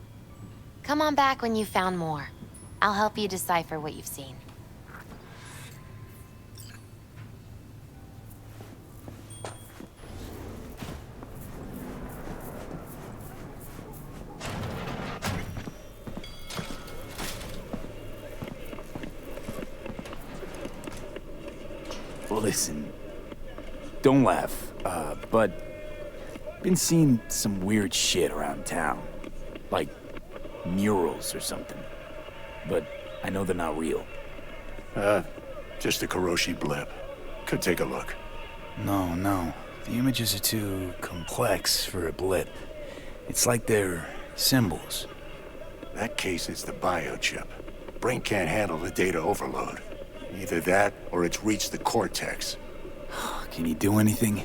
Come on back when you've found more. I'll help you decipher what you've seen. Listen, don't laugh, but been seeing some weird shit around town. Like murals or something. But I know they're not real. Just a Kuroshi blip. Could take a look. No. The images are too complex for a blip. It's like they're symbols. That case is the biochip. Brain can't handle the data overload. Either that, or it's reached the cortex. Can you do anything?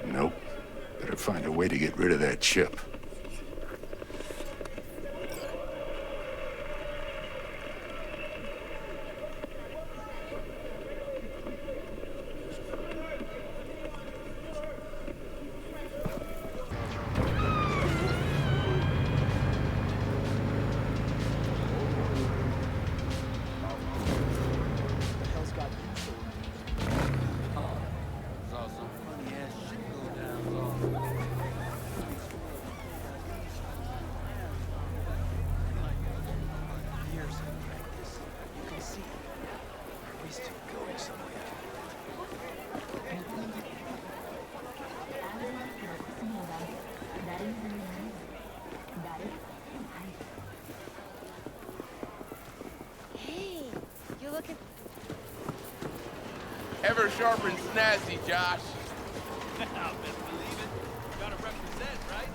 Nope. Better find a way to get rid of that chip. Ever sharp and snazzy, Josh. Best believe it. Gotta represent, right?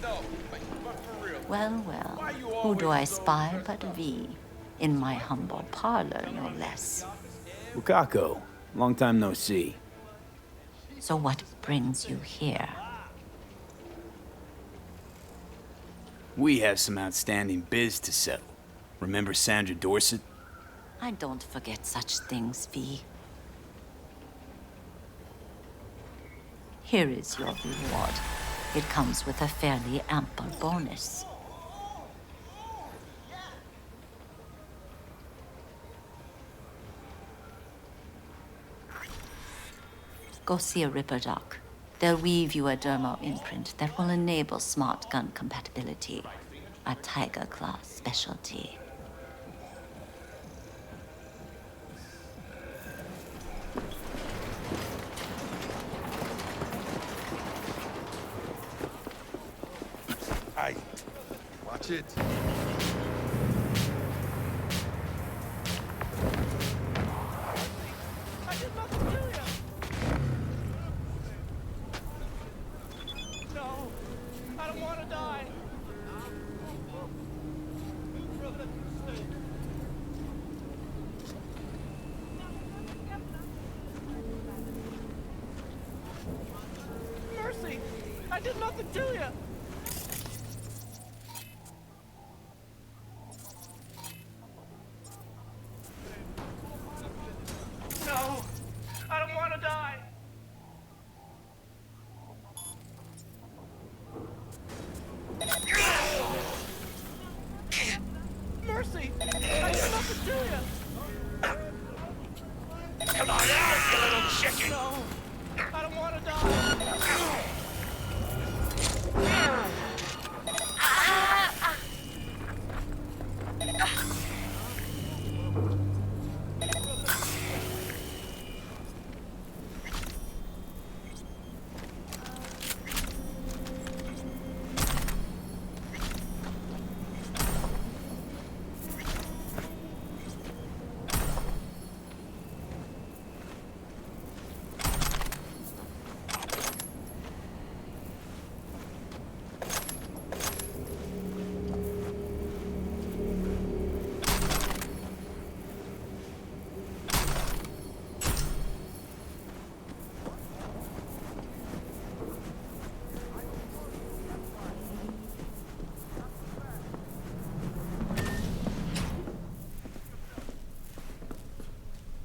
No, but for real. Well, who do I spy but V? In my humble parlor, no less. Bukako, long time no see. So what brings you here? We have some outstanding biz to settle. Remember Sandra Dorset? I don't forget such things, V. Here is your reward. It comes with a fairly ample bonus. Go see a Ripper Doc. They'll weave you a dermal imprint that will enable smart gun compatibility. A Tiger Claw specialty. Aye. Watch it. I did nothing to you. No, I don't want to die. Mercy, I did nothing to you. No, I don't want to die. Mercy, I did nothing to you. Come on out, you little chicken! No, I don't want to die.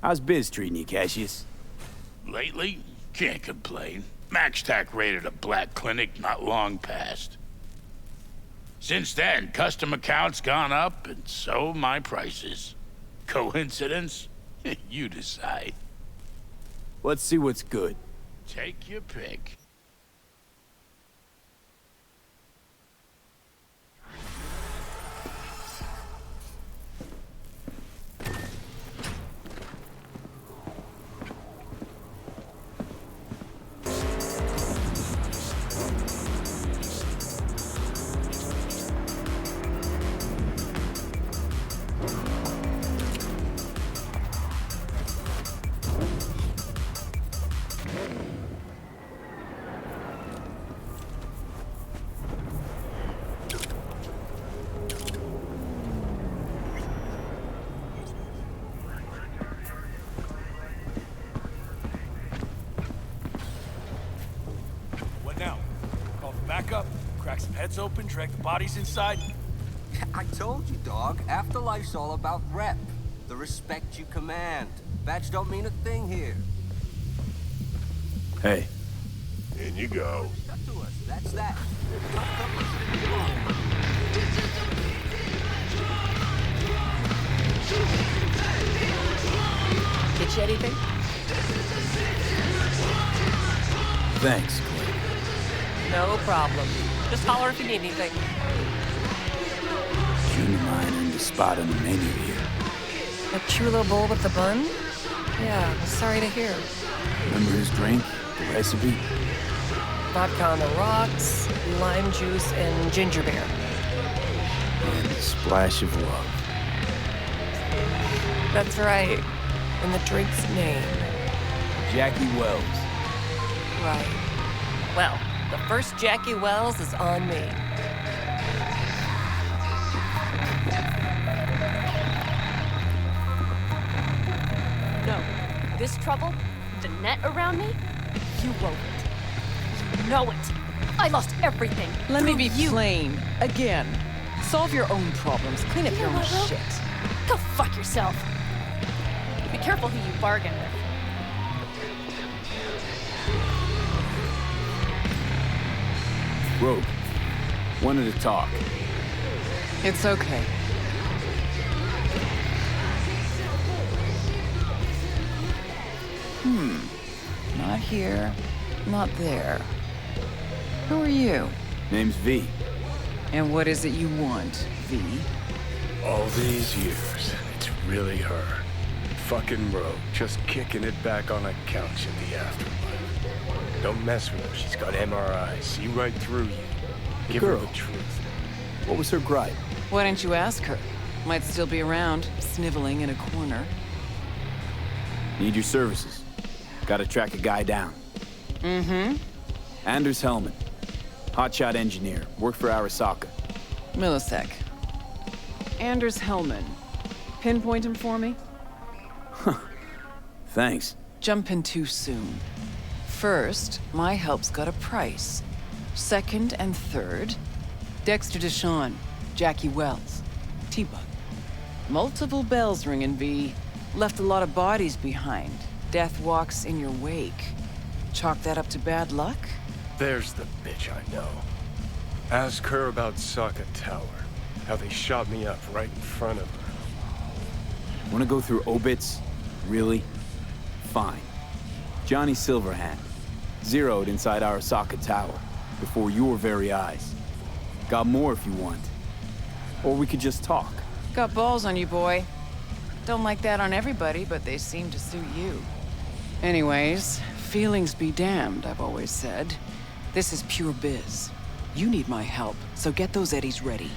How's biz treating you, Cassius? Lately, can't complain. MaxTac raided a black clinic not long past. Since then, custom accounts gone up, and so my prices. Coincidence? You decide. Let's see what's good. Take your pick. Heads open, drag the bodies inside. I told you, dog. Afterlife's all about rep. The respect you command. Badge don't mean a thing here. Hey. In you go. Cut to us. That's that. Get you anything? Thanks, Clay. No problem. Just holler if you need anything. Junior mine earned a spot on the menu here. A chulo bowl with the bun? Yeah, sorry to hear. Remember his drink? The recipe? Vodka on the rocks, lime juice, and ginger beer. And a splash of love. That's right. And the drink's name. Jackie Wells. Right. Well, the first Jackie Wells is on me. No. this trouble, the net around me, you wove it. You know it. I lost everything. Let me be you. plain. Again. Solve your own problems. Clean up your own shit. Go fuck yourself. Be careful who you bargain with. Rogue, wanted to talk. It's okay. Not here, not there. Who are you? Name's V. And what is it you want, V? All these years, it's really her. Fucking Rogue, just kicking it back on a couch in the afterlife. Don't mess with her, she's got MRIs, see right through you. Give her the truth. What was her gripe? Why didn't you ask her? Might still be around, sniveling in a corner. Need your services. Gotta track a guy down. Anders Hellman. Hotshot engineer. Worked for Arasaka. Millisec. Anders Hellman. Pinpoint him for me? Thanks. Jumping too soon. First, my help's got a price. Second and third, Dexter DeShawn, Jackie Wells, T-Bug. Multiple bells ringing, V. Left a lot of bodies behind. Death walks in your wake. Chalk that up to bad luck? There's the bitch I know. Ask her about Saka Tower. How they shot me up right in front of her. Wanna go through obits? Really? Fine. Johnny Silverhand. Zeroed inside Arasaka Tower. Before your very eyes. Got more if you want. Or we could just talk. Got balls on you, boy. Don't like that on everybody, but they seem to suit you. Anyways, feelings be damned, I've always said. This is pure biz. You need my help, so get those eddies ready.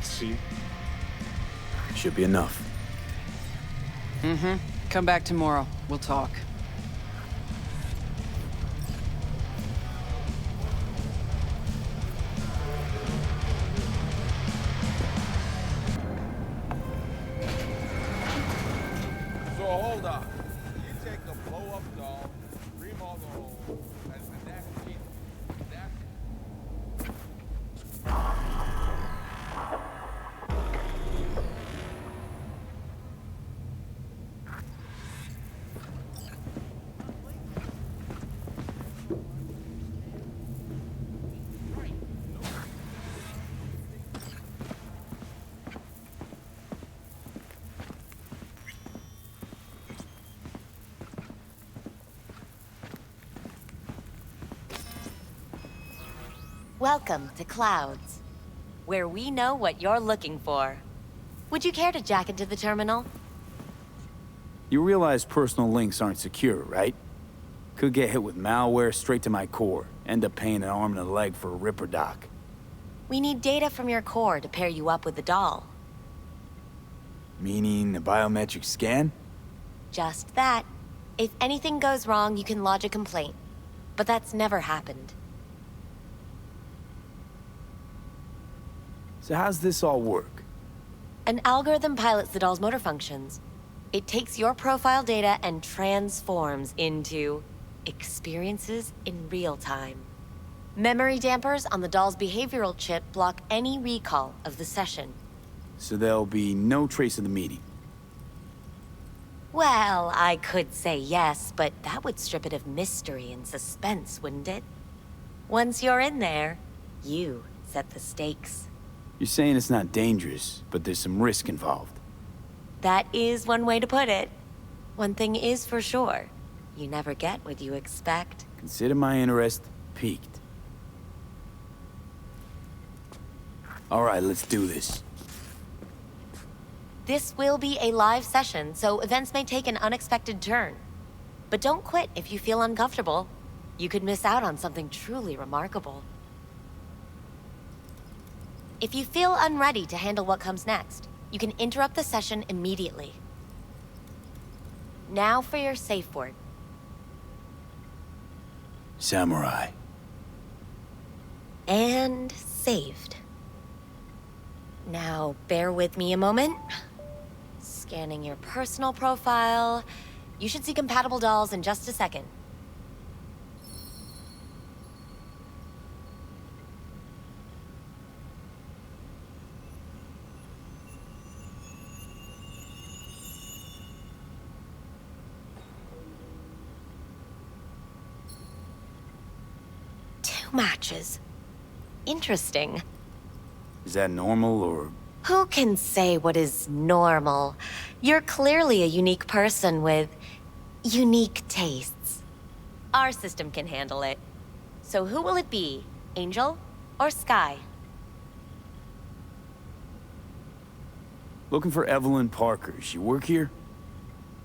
See? Should be enough. Come back tomorrow. We'll talk. So hold on. You take the blow-up doll, remodel the hole, and that's it. That's Welcome to Clouds, where we know what you're looking for. Would you care to jack into the terminal? You realize personal links aren't secure, right? Could get hit with malware straight to my core. End up paying an arm and a leg for a Ripper doc. We need data from your core to pair you up with the doll. Meaning a biometric scan? Just that. If anything goes wrong, you can lodge a complaint. But that's never happened. So how's this all work? An algorithm pilots the doll's motor functions. It takes your profile data and transforms into experiences in real time. Memory dampers on the doll's behavioral chip block any recall of the session. So there'll be no trace of the meeting. Well, I could say yes, but that would strip it of mystery and suspense, wouldn't it? Once you're in there, you set the stakes. You're saying it's not dangerous, but there's some risk involved. That is one way to put it. One thing is for sure. You never get what you expect. Consider my interest piqued. All right, let's do this. This will be a live session, so events may take an unexpected turn. But don't quit if you feel uncomfortable. You could miss out on something truly remarkable. If you feel unready to handle what comes next, you can interrupt the session immediately. Now for your safe word. Samurai. And saved. Now, bear with me a moment. Scanning your personal profile. You should see compatible dolls in just a second. Matches. Interesting. Is that normal, or...? Who can say what is normal? You're clearly a unique person with unique tastes. Our system can handle it. So who will it be? Angel or Sky? Looking for Evelyn Parker. She work here?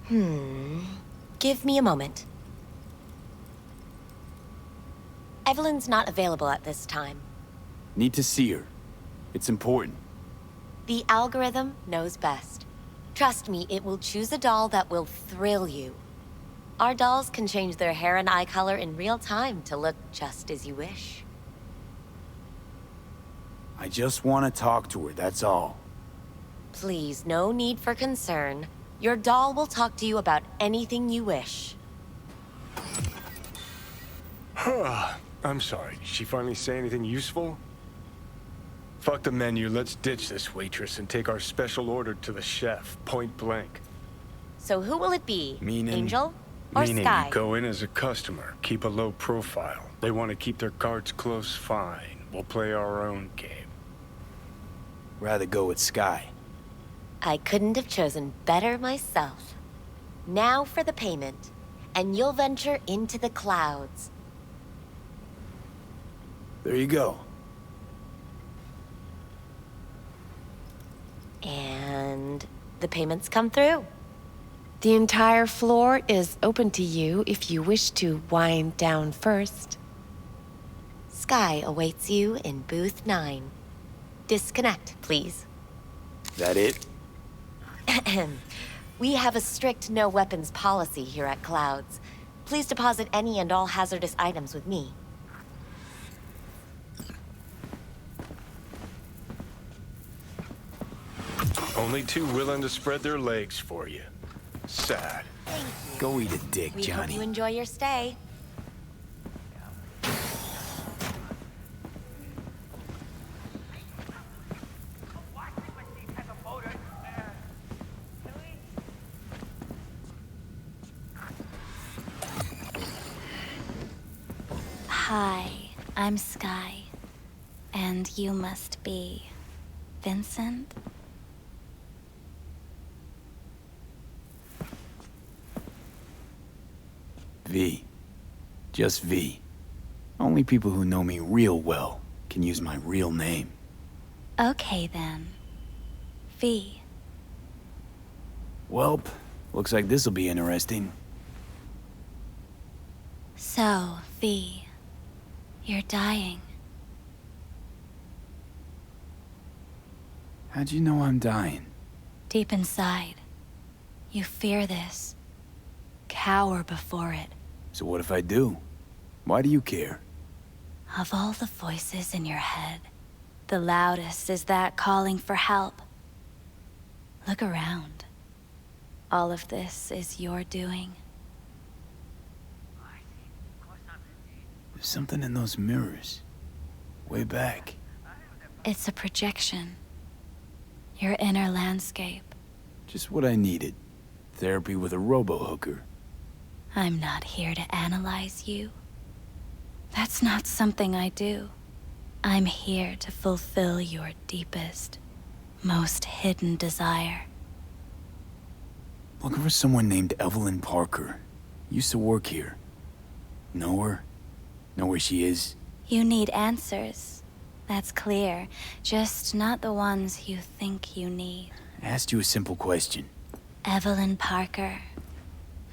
Give me a moment. Evelyn's not available at this time. Need to see her. It's important. The algorithm knows best. Trust me, it will choose a doll that will thrill you. Our dolls can change their hair and eye color in real time to look just as you wish. I just want to talk to her, that's all. Please, no need for concern. Your doll will talk to you about anything you wish. I'm sorry, did she finally say anything useful? Fuck the menu, let's ditch this waitress and take our special order to the chef, point blank. So who will it be? Meaning? Angel or Meaning Sky? you go in as a customer, keep a low profile. They want to keep their cards close, fine. We'll play our own game. Rather go with Sky. I couldn't have chosen better myself. Now for the payment, and you'll venture into the clouds. There you go. And the payments come through. The entire floor is open to you if you wish to wind down first. Sky awaits you in booth 9. Disconnect, please. That it? We have a strict no weapons policy here at Clouds. Please deposit any and all hazardous items with me. Only two willing to spread their legs for you. Sad. Go eat a dick, We Johnny. hope you enjoy your stay. Hi, I'm Sky. And you must be Vincent? V. Just V. Only people who know me real well can use my real name. Okay then. V. Welp, looks like this'll be interesting. So, V, you're dying. How'd you know I'm dying? Deep inside, you fear this. Cower before it. So what if I do? Why do you care? Of all the voices in your head, the loudest is that calling for help. Look around. All of this is your doing. There's something in those mirrors. Way back. It's a projection. Your inner landscape. Just what I needed. Therapy with a robo-hooker. I'm not here to analyze you. That's not something I do. I'm here to fulfill your deepest, most hidden desire. Looking for someone named Evelyn Parker. Used to work here. Know her? Know where she is? You need answers. That's clear. Just not the ones you think you need. I asked you a simple question. Evelyn Parker.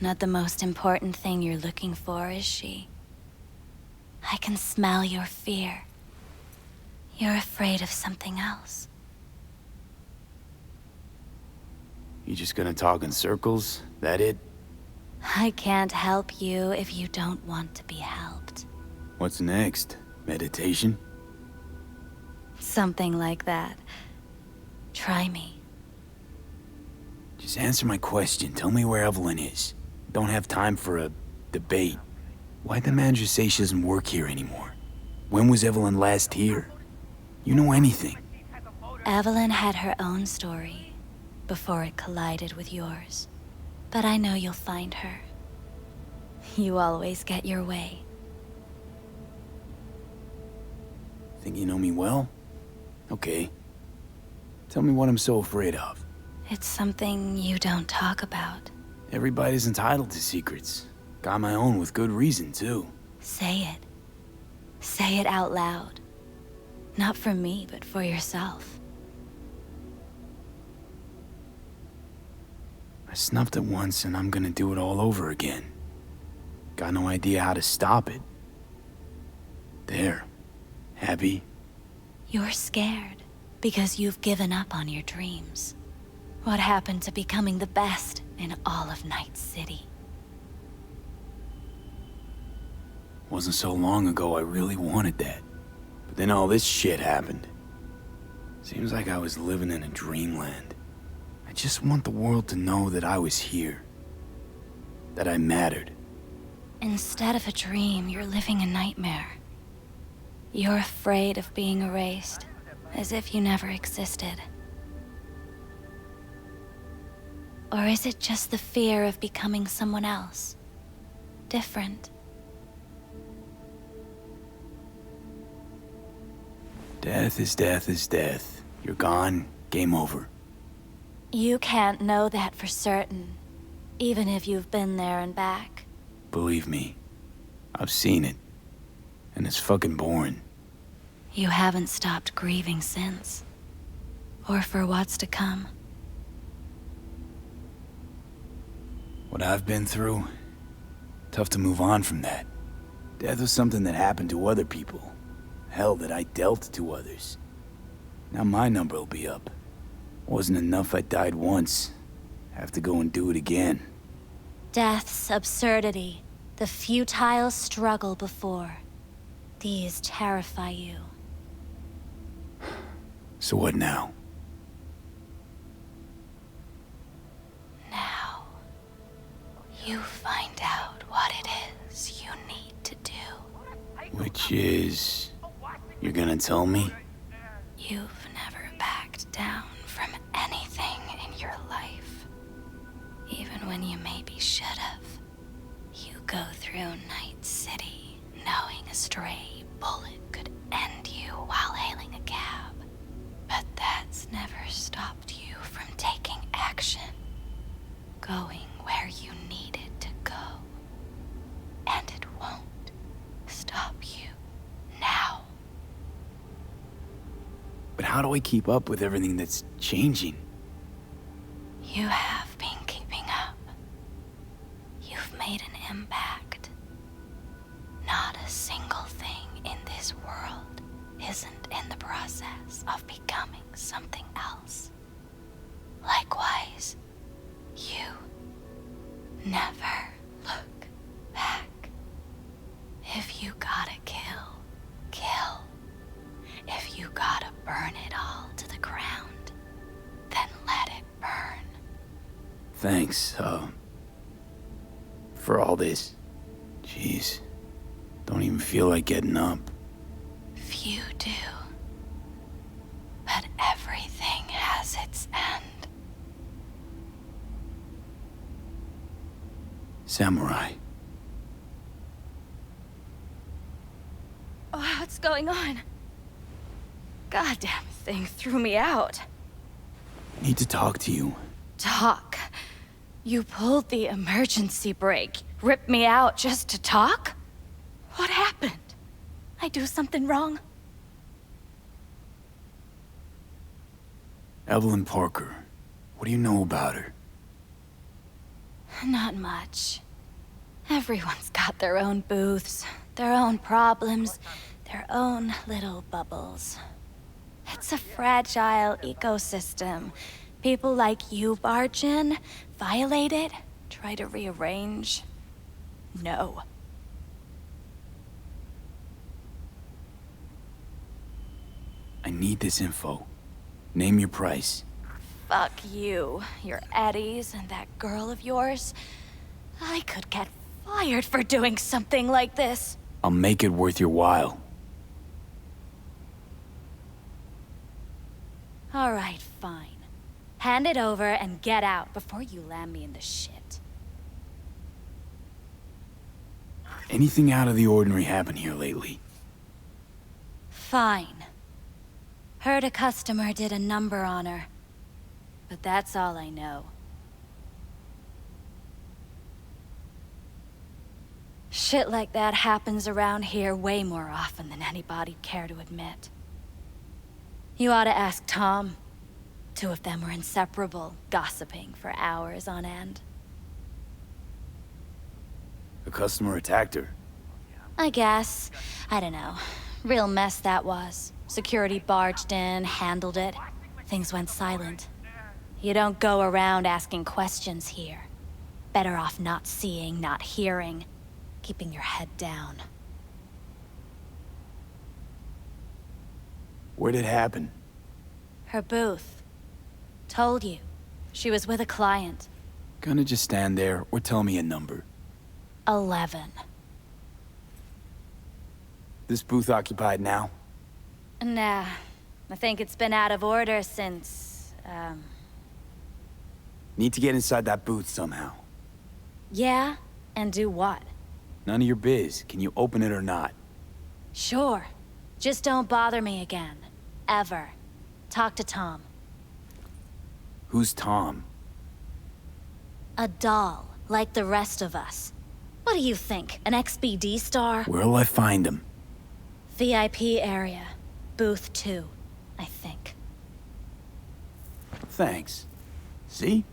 Not the most important thing you're looking for, is she? I can smell your fear. You're afraid of something else. You just gonna talk in circles? That it? I can't help you if you don't want to be helped. What's next? Meditation? Something like that. Try me. Just answer my question. Tell me where Evelyn is. Don't have time for a debate. Why'd the manager say she doesn't work here anymore? When was Evelyn last here? You know anything? Evelyn had her own story before it collided with yours. But I know you'll find her. You always get your way. Think you know me well? Okay. Tell me what I'm so afraid of. It's something you don't talk about. Everybody's entitled to secrets. Got my own with good reason, too. Say it. Say it out loud. Not for me, but for yourself. I snuffed it once and I'm gonna do it all over again. Got no idea how to stop it. There. Happy? You're scared because you've given up on your dreams. What happened to becoming the best in all of Night City? Wasn't so long ago I really wanted that. But then all this shit happened. Seems like I was living in a dreamland. I just want the world to know that I was here. That I mattered. Instead of a dream, you're living a nightmare. You're afraid of being erased, as if you never existed. Or is it just the fear of becoming someone else? Different? Death is death is death. You're gone, game over. You can't know that for certain, even if you've been there and back. Believe me, I've seen it. And it's fucking boring. You haven't stopped grieving since. Or for what's to come. What I've been through, tough to move on from that. Death was something that happened to other people. Hell, that I dealt to others. Now my number will be up. Wasn't enough I died once. Have to go and do it again. Death's absurdity, the futile struggle before. These terrify you. So what now? Now, you find out what it is you need to do. Which is... You're gonna tell me? You've never backed down from anything in your life. Even when you maybe should have. You go through Night City knowing a stray bullet could end you while hailing a cab. But that's never stopped you from taking action. Going where you needed to go. And it won't stop you now. But how do I keep up with everything that's changing? You have been keeping up. You've made an impact. Not a single thing in this world isn't in the process of becoming something else. Likewise, you never look back. If you gotta kill, kill. If you gotta burn it all to the ground, then let it burn. Thanks, for all this. Jeez. Don't even feel like getting up. Few do. But everything has its end. Samurai. Oh, what's going on? Goddamn thing threw me out. Need to talk to you. Talk? You pulled the emergency brake, ripped me out just to talk? What happened? I do something wrong? Evelyn Parker. What do you know about her? Not much. Everyone's got their own booths, their own problems, their own little bubbles. It's a fragile ecosystem. People like you barge in, violate it, try to rearrange. No. I need this info. Name your price. Fuck you, your eddies, and that girl of yours. I could get fired for doing something like this. I'll make it worth your while. All right, fine. Hand it over and get out before you land me in the shit. Anything out of the ordinary happen here lately? Fine. Heard a customer did a number on her. But that's all I know. Shit like that happens around here way more often than anybody'd care to admit. You ought to ask Tom. Two of them were inseparable, gossiping for hours on end. A customer attacked her. I guess. I don't know. Real mess that was. Security barged in, handled it. Things went silent. You don't go around asking questions here. Better off not seeing, not hearing. Keeping your head down. Where'd it happen? Her booth. Told you. She was with a client. Gonna just stand there or tell me a number? 11. This booth occupied now? Nah. I think it's been out of order since, Need to get inside that booth somehow. Yeah? And do what? None of your biz. Can you open it or not? Sure. Just don't bother me again. Ever. Talk to Tom. Who's Tom? A doll, like the rest of us. What do you think, an XBD star? Where'll I find him? VIP area. Booth 2, I think. Thanks. See?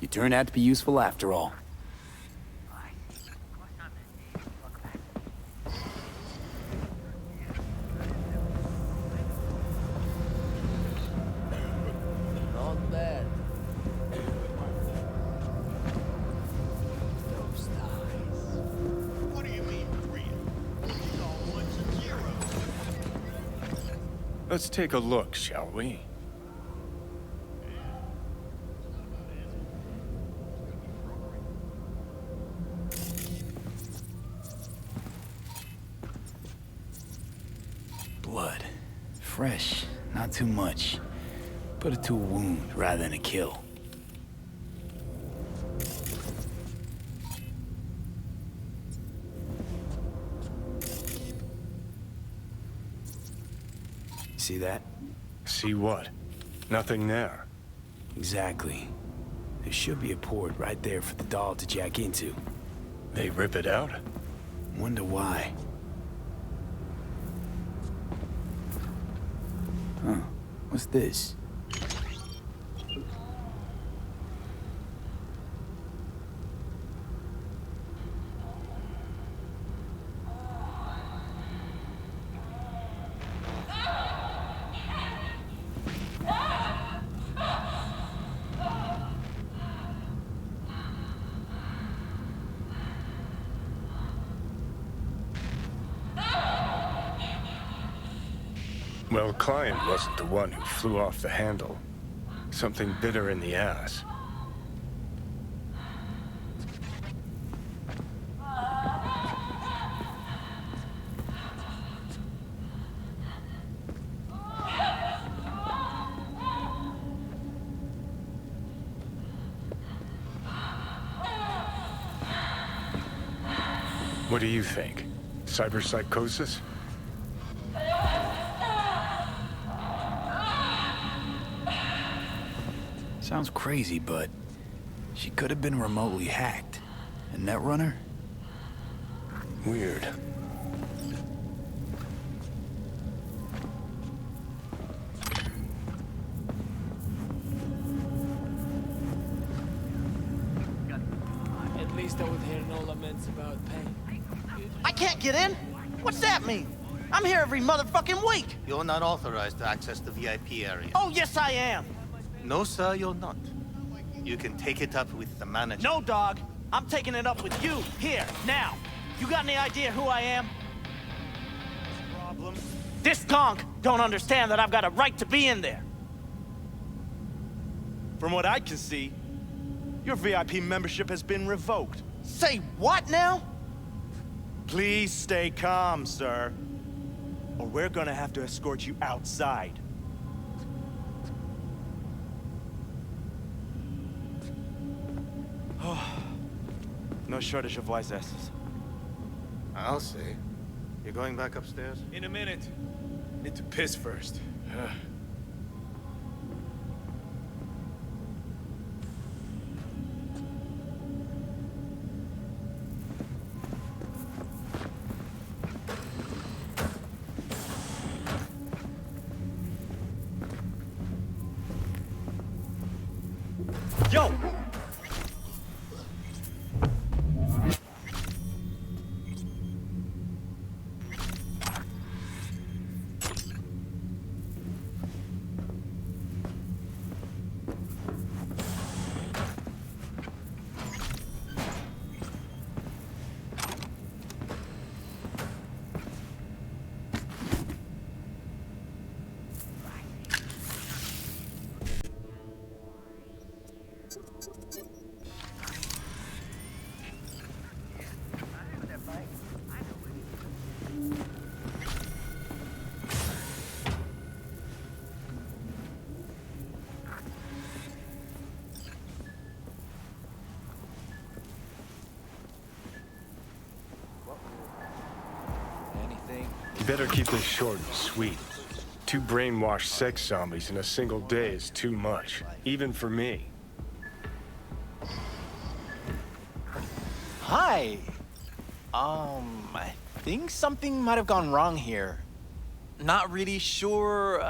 You turned out to be useful after all. Not bad. What do you mean, real? It's all ones and zeros. Let's take a look, shall we? Blood. Fresh. Not too much. Put it to a wound rather than a kill. See that? See what? Nothing there. Exactly. There should be a port right there for the doll to jack into. They rip it out? Wonder why. Huh. What's this? Well, client wasn't the one who flew off the handle. Something bit her in the ass. What do you think? Cyberpsychosis? Sounds crazy, but she could have been remotely hacked. A netrunner? Weird. At least I would hear no laments about pain. I can't get in? What's that mean? I'm here every motherfucking week. You're not authorized to access the VIP area. Oh, yes, I am. No, sir, you're not. You can take it up with the manager. No, dog. I'm taking it up with you, here, now. You got any idea who I am? Problem? This gonk don't understand that I've got a right to be in there. From what I can see, your VIP membership has been revoked. Say what now? Please stay calm, sir. Or we're gonna have to escort you outside. No shortage of wise asses. I'll see. You're going back upstairs? In a minute. Need to piss first. Yo! You better keep this short and sweet. 2 brainwashed sex zombies in a single day is too much, even for me. Hi. I think something might have gone wrong here. Not really sure,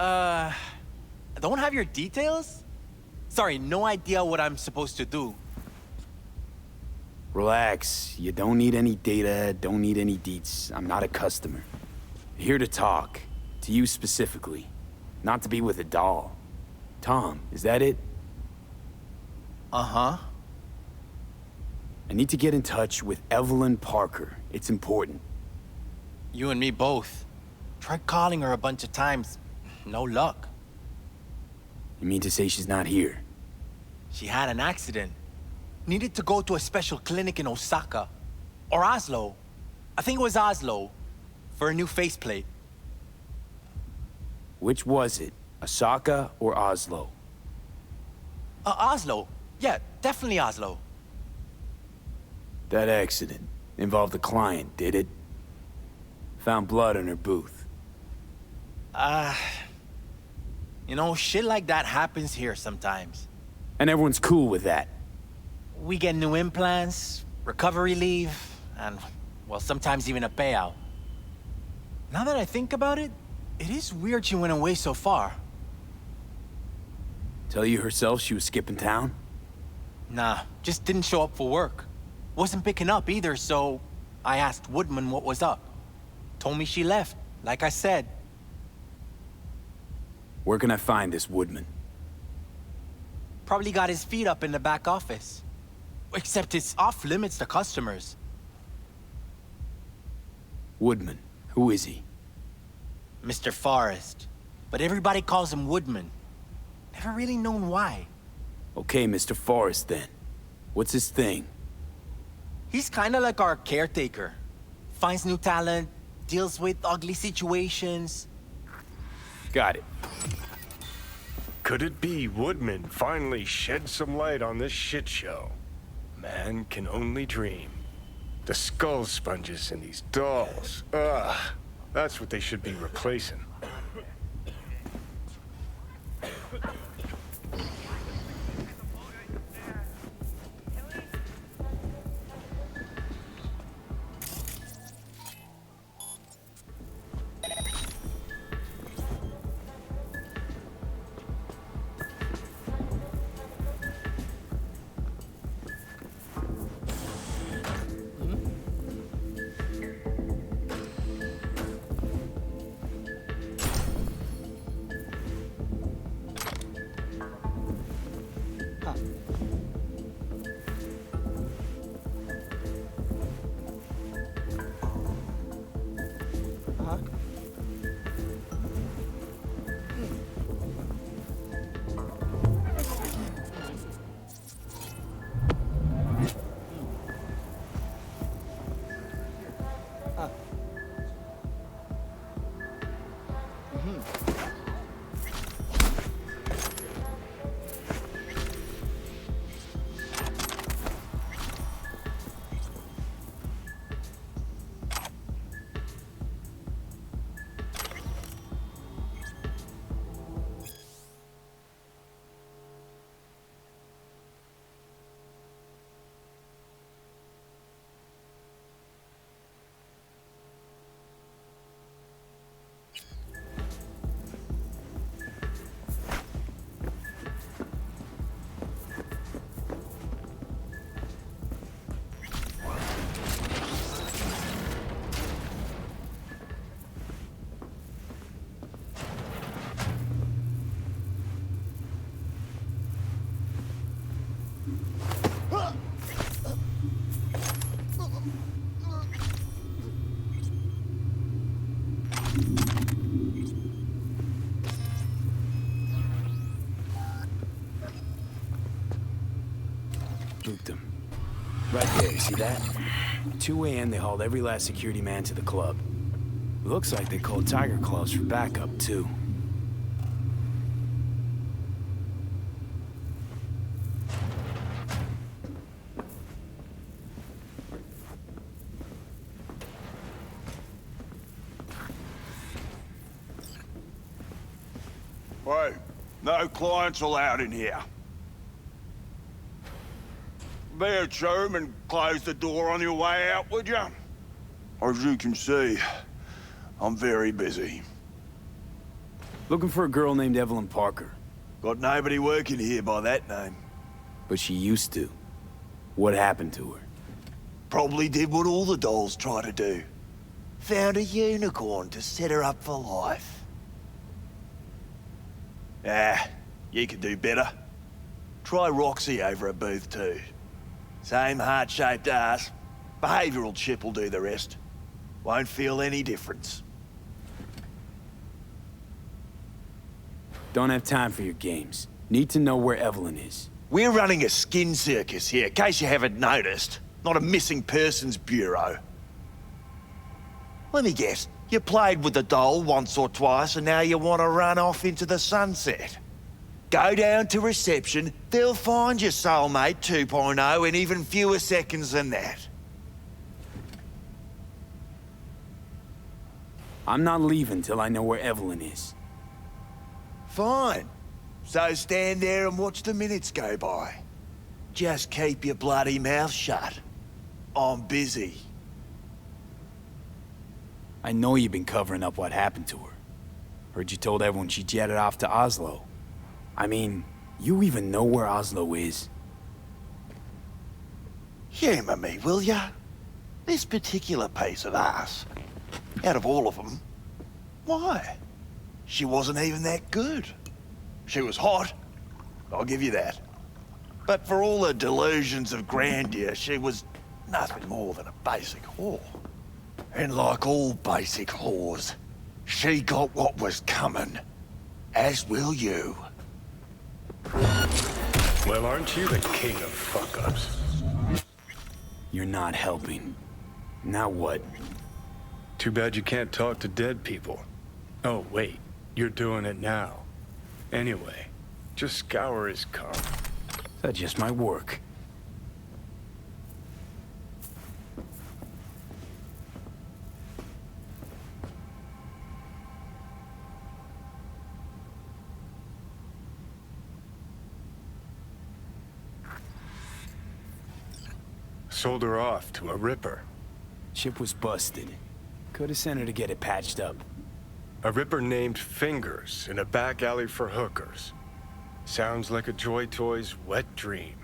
don't have your details? Sorry, no idea what I'm supposed to do. Relax. You don't need any data, don't need any deets. I'm not a customer. Here to talk. To you specifically. Not to be with a doll. Tom, is that it? Uh-huh. I need to get in touch with Evelyn Parker. It's important. You and me both. Tried calling her a bunch of times. No luck. You mean to say she's not here? She had an accident. Needed to go to a special clinic in Osaka. Or Oslo. I think it was Oslo. For a new faceplate. Which was it? Osaka or Oslo? Oslo. Yeah, definitely Oslo. That accident involved a client, did it? Found blood in her booth. You know, shit like that happens here sometimes. And everyone's cool with that. We get new implants, recovery leave, and, well, sometimes even a payout. Now that I think about it, it is weird she went away so far. Tell you herself she was skipping town? Nah, just didn't show up for work. Wasn't picking up either, so I asked Woodman what was up. Told me she left, like I said. Where can I find this Woodman? Probably got his feet up in the back office. Except it's off limits to customers. Woodman. Who is he? Mr. Forrest. But everybody calls him Woodman. Never really known why. Okay, Mr. Forrest then. What's his thing? He's kinda like our caretaker. Finds new talent, deals with ugly situations. Got it. Could it be Woodman finally shed some light on this shit show? Man can only dream. The skull sponges in these dolls. Ugh. That's what they should be replacing. Spooked him. Right there, you see that? 2 a.m. they hauled every last security man to the club. Looks like they called Tiger Claws for backup, too. Wait, no clients allowed in here. Be a chum and close the door on your way out, would you? As you can see, I'm very busy. Looking for a girl named Evelyn Parker. Got nobody working here by that name. But she used to. What happened to her? Probably did what all the dolls try to do. Found a unicorn to set her up for life. Ah, you could do better. Try Roxy over a booth too. Same heart-shaped ass. Behavioral chip will do the rest. Won't feel any difference. Don't have time for your games. Need to know where Evelyn is. We're running a skin circus here, in case you haven't noticed. Not a missing persons bureau. Let me guess. You played with the doll once or twice and now you want to run off into the sunset. Go down to reception, they'll find your soulmate 2.0 in even fewer seconds than that. I'm not leaving till I know where Evelyn is. Fine. So stand there and watch the minutes go by. Just keep your bloody mouth shut. I'm busy. I know you've been covering up what happened to her. Heard you told everyone she jetted off to Oslo. I mean, you even know where Oslo is? Humour me, will ya? This particular piece of ass, out of all of them, why? She wasn't even that good. She was hot, I'll give you that. But for all her delusions of grandeur, she was nothing more than a basic whore. And like all basic whores, she got what was coming. As will you. Well, aren't you the king of fuck-ups? You're not helping. Now what? Too bad you can't talk to dead people. Oh, wait. You're doing it now. Anyway, just scour his car. That just might work. Sold her off to a ripper. Chip was busted. Could have sent her to get it patched up. A ripper named Fingers in a back alley for hookers. Sounds like a Joy Toy's wet dream.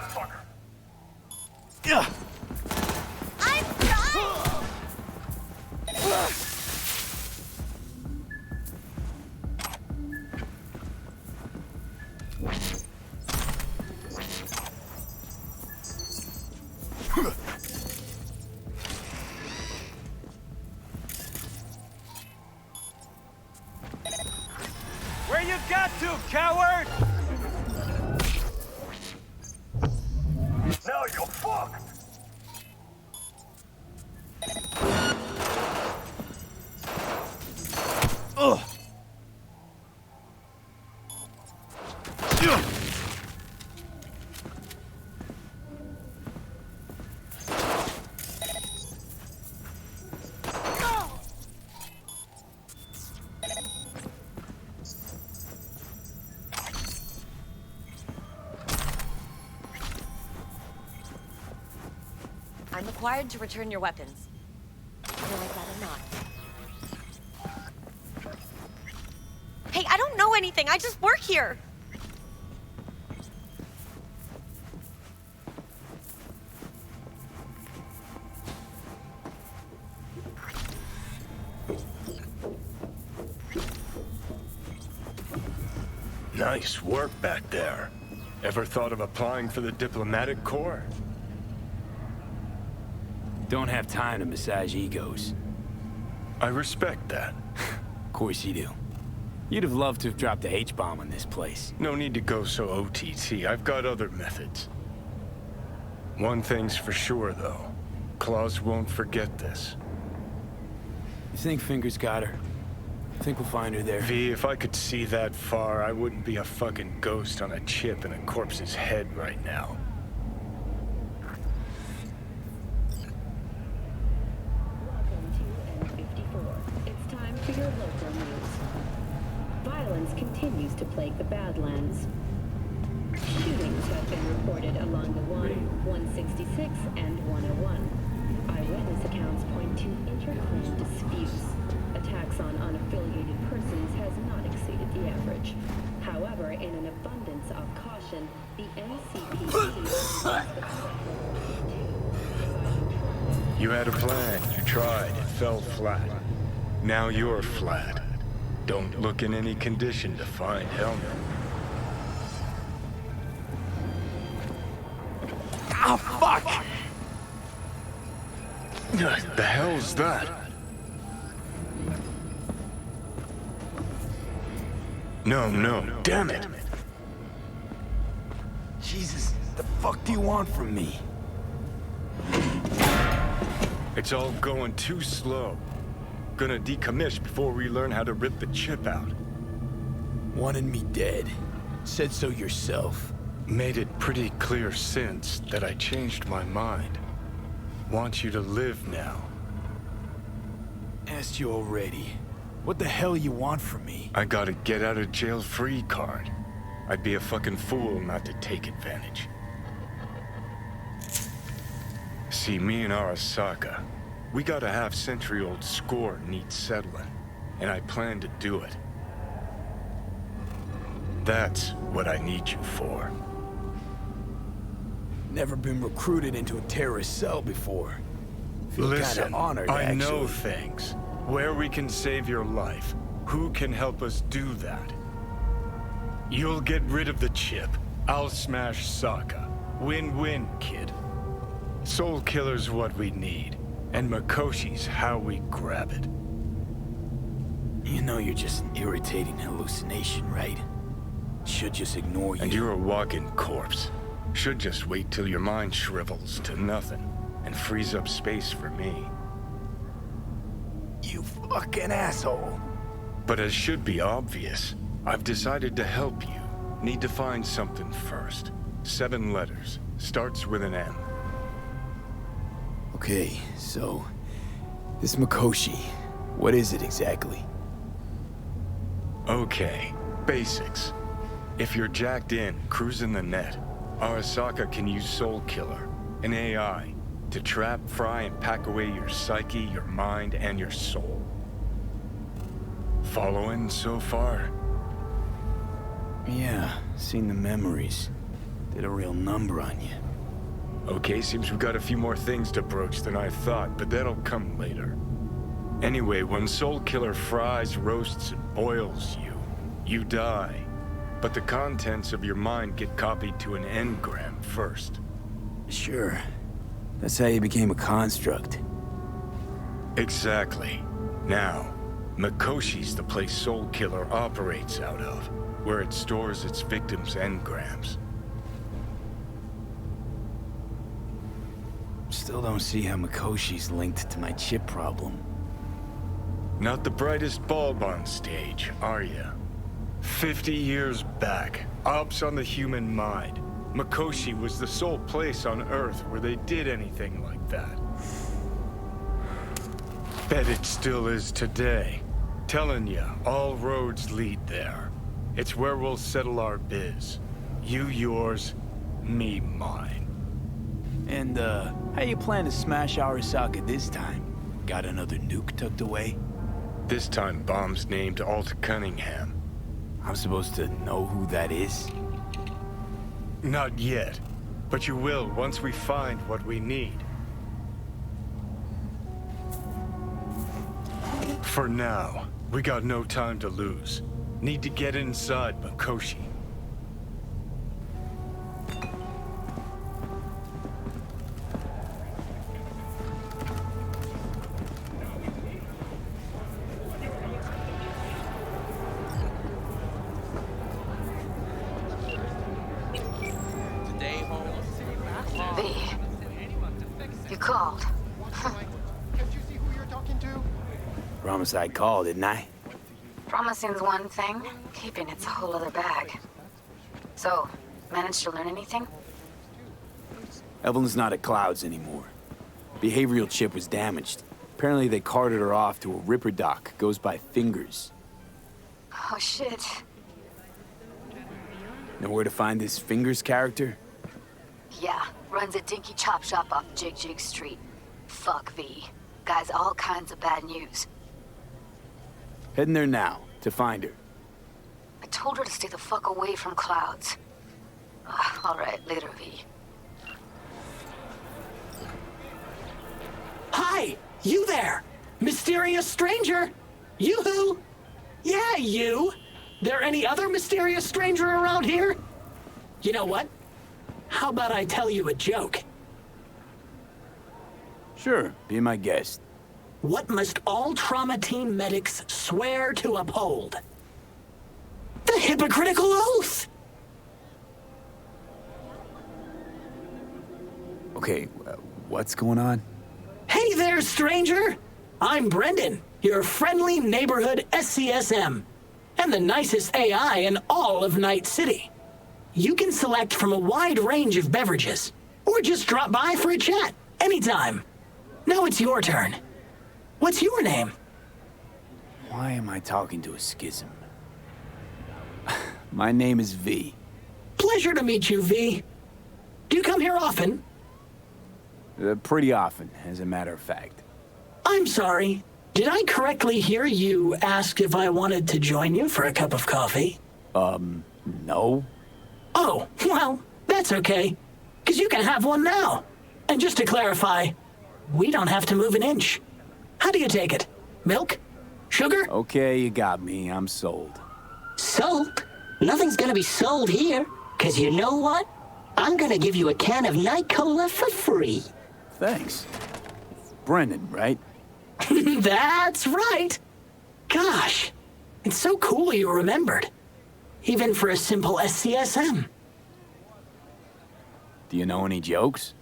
motherfucker! I'm done! Where you got to, coward? Now you're fucked! Ugh. I'm required to return your weapons. Feel like that or not. Hey, I don't know anything. I just work here. Nice work back there. Ever thought of applying for the diplomatic corps? Don't have time to massage egos. I respect that. Of course you do. You'd have loved to have dropped the H-bomb on this place. No need to go so OTT. I've got other methods. One thing's for sure, though. Claus won't forget this. You think Fingers got her? Think we'll find her there? V, if I could see that far, I wouldn't be a fucking ghost on a chip in a corpse's head right now. It's time for your local news. Violence continues to plague the Badlands. Shootings have been reported along the 166 and 101. Eyewitness accounts point to inter-clan disputes. Attacks on unaffiliated persons has not exceeded the average. However, in an abundance of caution, the NCPD... You had a plan, you tried, it fell flat. Now you're flat. Don't look in any condition to find Helmet. Ah, fuck! The hell's that? No, damn it! Jesus, the fuck do you want from me? It's all going too slow. Gonna decommission before we learn how to rip the chip out. Wanted me dead. Said so yourself. Made it pretty clear since that I changed my mind. Want you to live now. Asked you already. What the hell you want from me? I got a get out of jail free card. I'd be a fucking fool not to take advantage. See, me and Arasaka, we got a half-century-old score needs settling, and I plan to do it. That's what I need you for. Never been recruited into a terrorist cell before. Feel Listen, kinda honored, I know actually. things. Where we can save your life. Who can help us do that? You'll get rid of the chip. I'll smash Sokka. Win-win, kid. Soul Killer's what we need. And Makoshi's how we grab it. You know you're just an irritating hallucination, right? Should just ignore you. And you're a walking corpse. Should just wait till your mind shrivels to nothing and frees up space for me. You fucking asshole. But as should be obvious, I've decided to help you. Need to find something first. 7 letters. Starts with an M. Okay, so... this Makoshi, what is it exactly? Okay, basics. If you're jacked in, cruising the net, Arasaka can use Soul Killer, an AI, to trap, fry, and pack away your psyche, your mind, and your soul. Following so far? Yeah, seen the memories. Did a real number on you. Okay, seems we've got a few more things to broach than I thought, but that'll come later. Anyway, when Soul Killer fries, roasts, and boils you, you die. But the contents of your mind get copied to an engram first. Sure. That's how you became a construct. Exactly. Now, Mikoshi's the place Soul Killer operates out of, where it stores its victims' engrams. Still don't see how Mikoshi's linked to my chip problem. Not the brightest bulb on stage, are ya? 50 years back, ops on the human mind. Mikoshi was the sole place on Earth where they did anything like that. Bet it still is today. Telling ya, all roads lead there. It's where we'll settle our biz. You yours, me mine. And, how you plan to smash Arasaka this time? Got another nuke tucked away? This time, bomb's named Alt Cunningham. I'm supposed to know who that is? Not yet, but you will once we find what we need. For now, we got no time to lose. Need to get inside Mikoshi. You called. Promise I'd call, didn't I? Promising's one thing, keeping it's a whole other bag. So, managed to learn anything? Evelyn's not at Clouds anymore. Behavioral chip was damaged. Apparently they carted her off to a ripper dock. Goes by Fingers. Oh shit. Know where to find this Fingers character? Yeah, runs a dinky chop shop off Jig Jig Street. Fuck V. Guy's all kinds of bad news. Heading there now, to find her. I told her to stay the fuck away from Clouds. Alright, later, V. Hi! You there! Mysterious stranger! Yoo-hoo! Yeah, you! There any other mysterious stranger around here? You know what? How about I tell you a joke? Sure, be my guest. What must all trauma team medics swear to uphold? The hypocritical oath! Okay, what's going on? Hey there, stranger! I'm Brendan, your friendly neighborhood SCSM, and the nicest AI in all of Night City. You can select from a wide range of beverages, or just drop by for a chat, anytime. Now it's your turn. What's your name? Why am I talking to a schism? My name is V. Pleasure to meet you, V. Do you come here often? Pretty often, as a matter of fact. I'm sorry. Did I correctly hear you ask if I wanted to join you for a cup of coffee? No. Oh, well, that's okay. 'Cause you can have one now. And just to clarify, we don't have to move an inch. How do you take it? Milk? Sugar? Okay, you got me. I'm sold. Sold? Nothing's gonna be sold here. 'Cause you know what? I'm gonna give you a can of Night Cola for free. Thanks. Brendan, right? That's right. Gosh, it's so cool you remembered. Even for a simple SCSM. Do you know any jokes?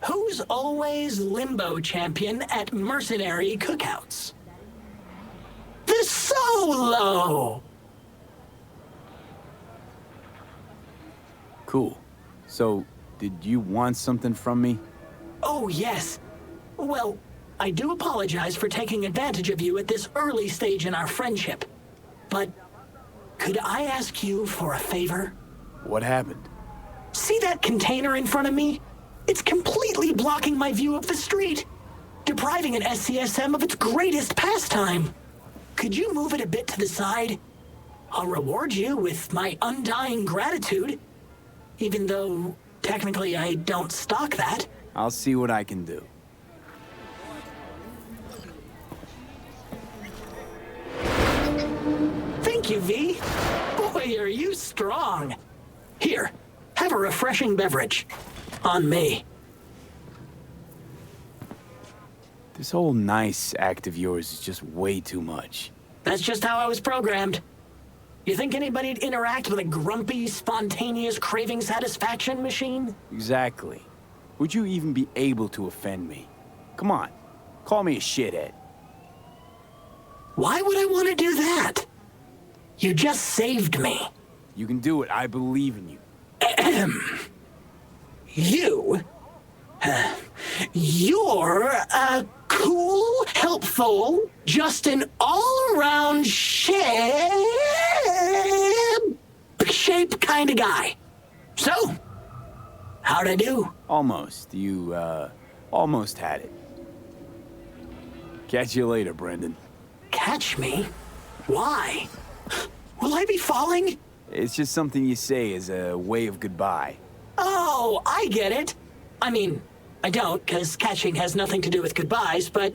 Who's always limbo champion at mercenary cookouts? The Solo! Cool. So, did you want something from me? Oh, yes. Well, I do apologize for taking advantage of you at this early stage in our friendship. But could I ask you for a favor? What happened? See that container in front of me? It's completely blocking my view of the street, depriving an SCSM of its greatest pastime. Could you move it a bit to the side? I'll reward you with my undying gratitude. Even though, technically, I don't stock that. I'll see what I can do. Thank you, V. Boy, are you strong. Here, have a refreshing beverage. On me. This whole nice act of yours is just way too much. That's just how I was programmed. You think anybody'd interact with a grumpy, spontaneous craving satisfaction machine? Exactly. Would you even be able to offend me? Come on, call me a shithead. Why would I want to do that? You just saved me. You can do it, I believe in you. You? You're a cool, helpful, just an all-around shape kind of guy. So, how'd I do? Almost. You, almost had it. Catch you later, Brendan. Catch me? Why? Will I be falling? It's just something you say as a way of goodbye. Oh, I get it. I mean, I don't, because catching has nothing to do with goodbyes, but...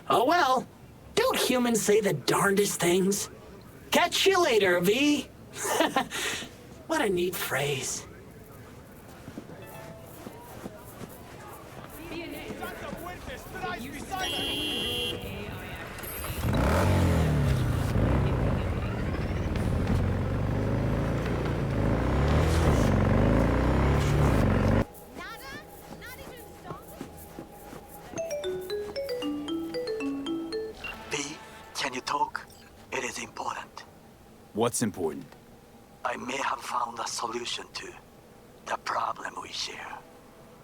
oh well. Don't humans say the darndest things? Catch you later, V. What a neat phrase. Can you talk? It is important. What's important? I may have found a solution to the problem we share.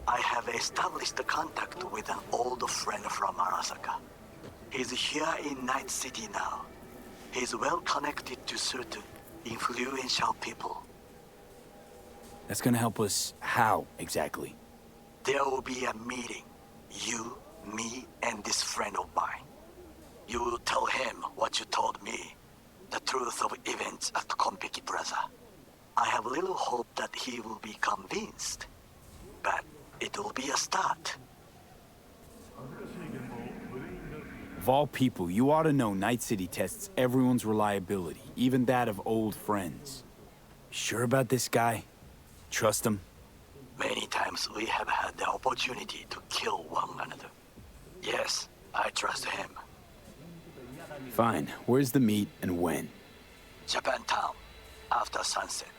I have established a contact with an old friend from Arasaka. He's here in Night City now. He's well connected to certain influential people. That's gonna help us how, exactly? There will be a meeting. You, me, and this friend of mine. You will tell him what you told me, the truth of events at Konpeki Plaza. I have little hope that he will be convinced, but it will be a start. Of all people, you ought to know Night City tests everyone's reliability, even that of old friends. Sure about this guy? Trust him? Many times we have had the opportunity to kill one another. Yes, I trust him. Fine. Where's the meet and when? Japantown, after sunset.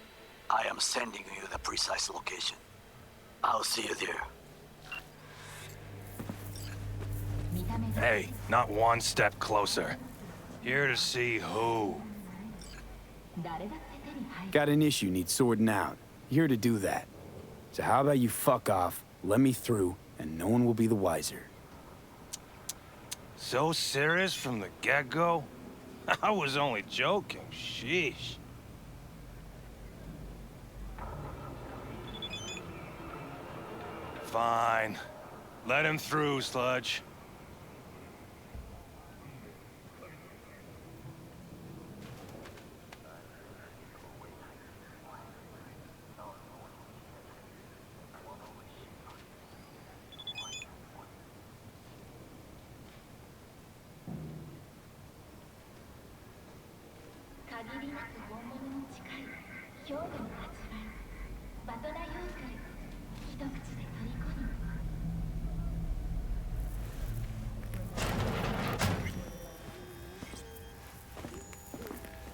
I am sending you the precise location. I'll see you there. Hey, not one step closer. Here to see who? Got an issue needs sorting out. Here to do that. So how about you fuck off, let me through, and no one will be the wiser. So serious from the get-go? I was only joking, sheesh. Fine. Let him through, Sludge.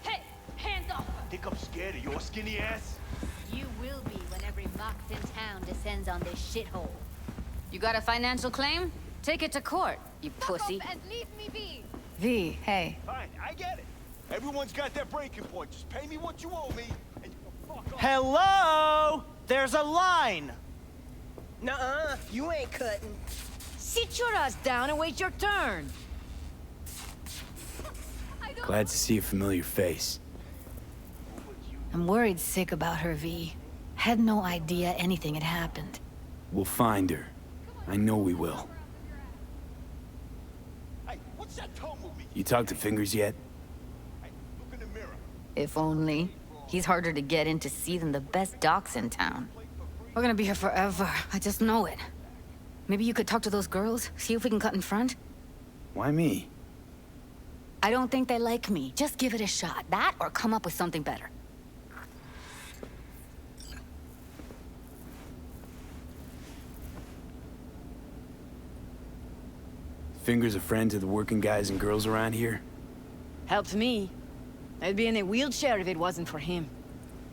Hey, hands off! Think I'm scared of your skinny ass? You will be when every mox in town descends on this shithole. You got a financial claim? Take it to court, you pussy. And leave me be! V, hey. Fine, I get it. Everyone's got their breaking point. Just pay me what you owe me, and you can fuck off. Hello? There's a line. Nuh-uh, you ain't cutting. Sit your ass down and wait your turn. Glad to see a familiar face. I'm worried sick about her, V. Had no idea anything had happened. We'll find her. I know we will. Hey, what's that tongue movement? You talked to Fingers yet? Hey, look in the mirror. If only. He's harder to get in to see than the best docs in town. We're gonna be here forever. I just know it. Maybe you could talk to those girls, see if we can cut in front? Why me? I don't think they like me. Just give it a shot. That or come up with something better. Finger's a friend to the working guys and girls around here? Helped me. I'd be in a wheelchair if it wasn't for him.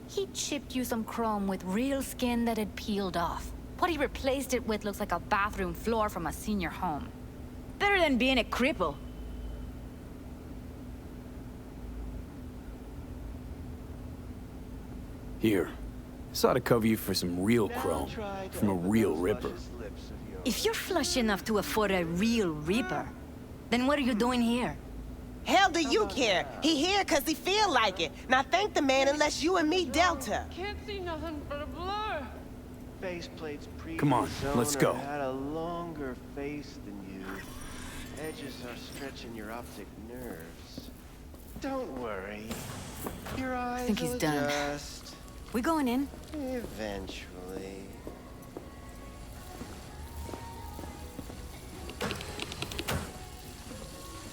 He chipped you some chrome with real skin that had peeled off. What he replaced it with looks like a bathroom floor from a senior home. Better than being a cripple. Here. This ought to cover you for some real chrome from a real ripper. If you're flush enough to afford a real reaper, then what are you doing here? Hell do you care? He here cause he feel like it. Now thank the man unless you and me Delta. Can't see nothing but a blur. Faceplate's previous Come on, let's go. owner had a longer face than you. Edges are stretching your optic nerves. Don't worry. Your eyes I think he's will done. adjust. We going in? Eventually.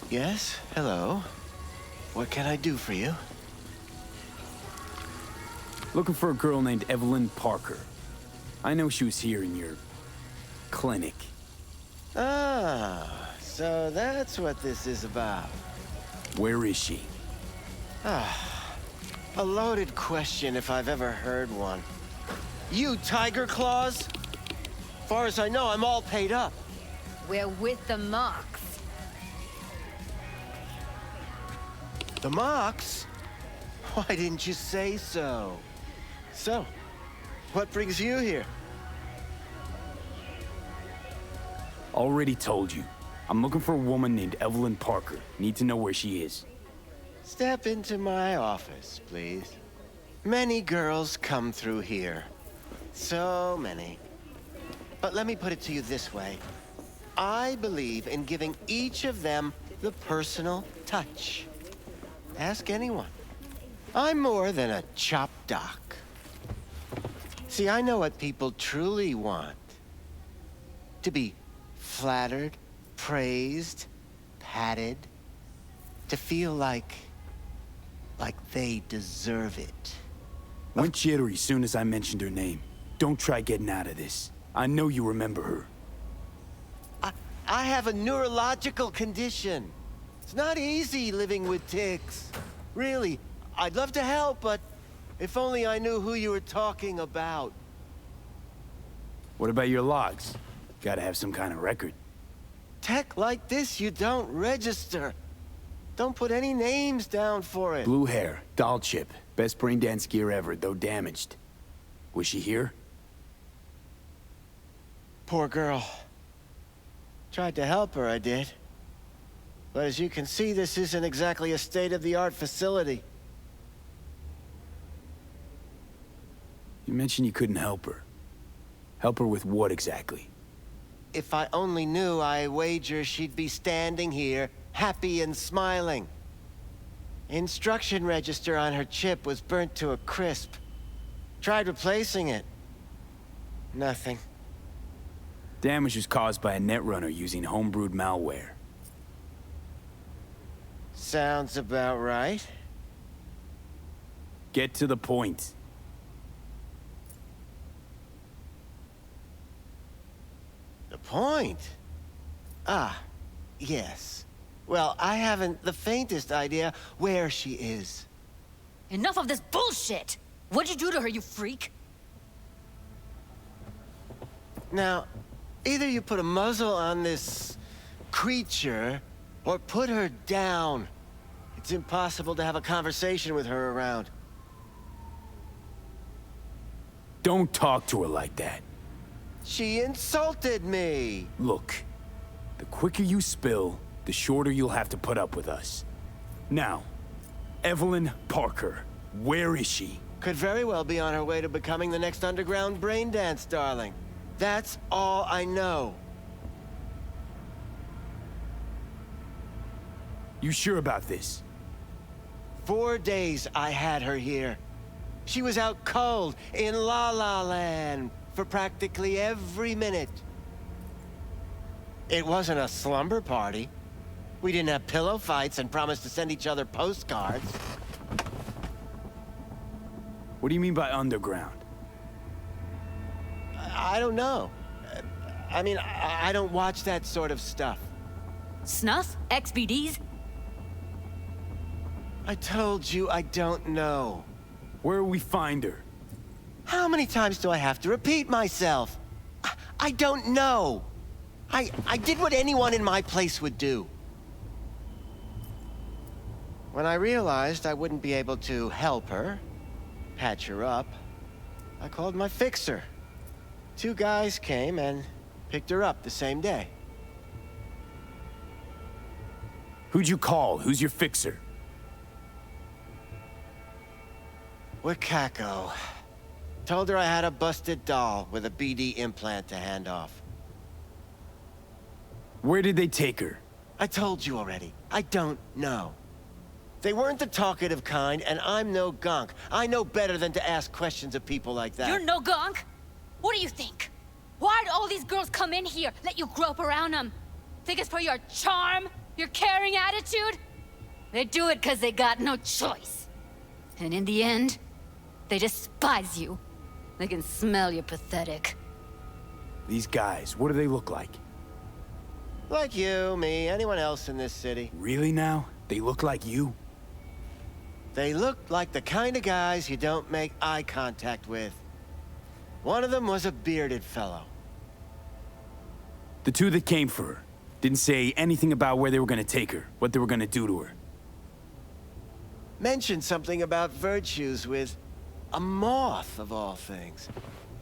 Yes, hello. What can I do for you? Looking for a girl named Evelyn Parker. I know she was here in your clinic. Ah, so that's what this is about. Where is she? Ah, a loaded question if I've ever heard one. You Tiger Claws? Far as I know, I'm all paid up. We're with the Mox. The Mox? Why didn't you say so? So, what brings you here? Already told you. I'm looking for a woman named Evelyn Parker. Need to know where she is. Step into my office, please. Many girls come through here. So many. But let me put it to you this way. I believe in giving each of them the personal touch. Ask anyone. I'm more than a chop doc. See, I know what people truly want. To be flattered, praised, patted. To feel like they deserve it. Went jittery soon as I mentioned her name. Don't try getting out of this. I know you remember her. I have a neurological condition. It's not easy living with tics. Really, I'd love to help, but if only I knew who you were talking about. What about your logs? Gotta have some kind of record. Tech like this, you don't register. Don't put any names down for it. Blue hair, doll chip. Best brain dance gear ever, though damaged. Was she here? Poor girl. Tried to help her, I did. But as you can see, this isn't exactly a state-of-the-art facility. You mentioned you couldn't help her. Help her with what exactly? If I only knew, I wager she'd be standing here, happy and smiling. Instruction register on her chip was burnt to a crisp. Tried replacing it. Nothing. Damage was caused by a netrunner using homebrewed malware. Sounds about right. Get to the point. The point? Ah, yes. Well, I haven't the faintest idea where she is. Enough of this bullshit! What'd you do to her, you freak? Now, either you put a muzzle on this creature, or put her down. It's impossible to have a conversation with her around. Don't talk to her like that. She insulted me! Look, the quicker you spill, the shorter you'll have to put up with us. Now, Evelyn Parker, where is she? Could very well be on her way to becoming the next underground brain dance darling. That's all I know. You sure about this? 4 days I had her here. She was out cold in La La Land for practically every minute. It wasn't a slumber party. We didn't have pillow fights and promised to send each other postcards. What do you mean by underground? I don't know. I mean, I don't watch that sort of stuff. Snuff? XBDs? I told you I don't know. Where will we find her? How many times do I have to repeat myself? I don't know. I did what anyone in my place would do. When I realized I wouldn't be able to help her, patch her up, I called my fixer. 2 guys came and picked her up the same day. Who'd you call? Who's your fixer? Wakako. Told her I had a busted doll with a BD implant to hand off. Where did they take her? I told you already. I don't know. They weren't the talkative kind, and I'm no gonk. I know better than to ask questions of people like that. You're no gonk? What do you think? Why'd all these girls come in here, let you grope around them? Think it's for your charm? Your caring attitude? They do it because they got no choice. And in the end, they despise you. They can smell you're pathetic. These guys, what do they look like? Like you, me, anyone else in this city. Really now? They look like you? They look like the kind of guys you don't make eye contact with. One of them was a bearded fellow. The 2 that came for her didn't say anything about where they were gonna take her, what they were gonna do to her. Mentioned something about virtues with a moth, of all things.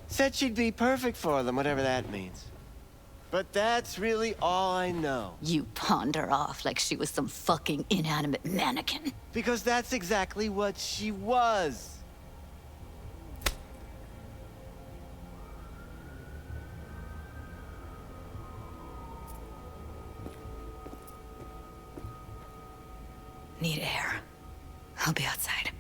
Said she'd be perfect for them, whatever that means. But that's really all I know. You pawned her off like she was some fucking inanimate mannequin. Because that's exactly what she was. Need air. I'll be outside.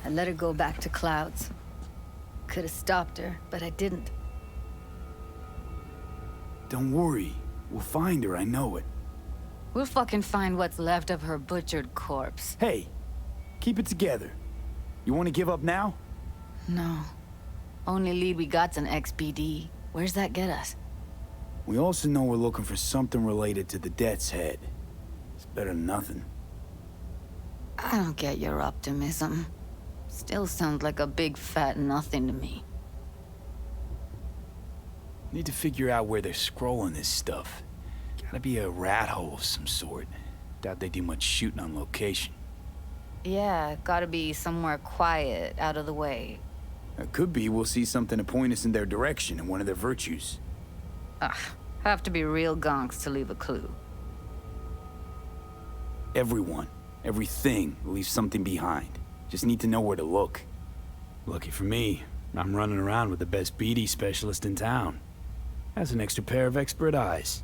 I let her go back to Clouds. Could have stopped her, but I didn't. Don't worry. We'll find her, I know it. We'll fucking find what's left of her butchered corpse. Hey, keep it together. You want to give up now? No. Only lead we got's an XBD. Where's that get us? We also know we're looking for something related to the Death's Head. It's better than nothing. I don't get your optimism. Still sounds like a big fat nothing to me. Need to figure out where they're scrolling this stuff. Gotta be a rat hole of some sort. Doubt they do much shooting on location. Yeah, gotta be somewhere quiet, out of the way. It could be we'll see something to point us in their direction and one of their virtues. Ugh, have to be real gonks to leave a clue. Everyone, everything leaves something behind. Just need to know where to look. Lucky for me, I'm running around with the best BD specialist in town. Has an extra pair of expert eyes.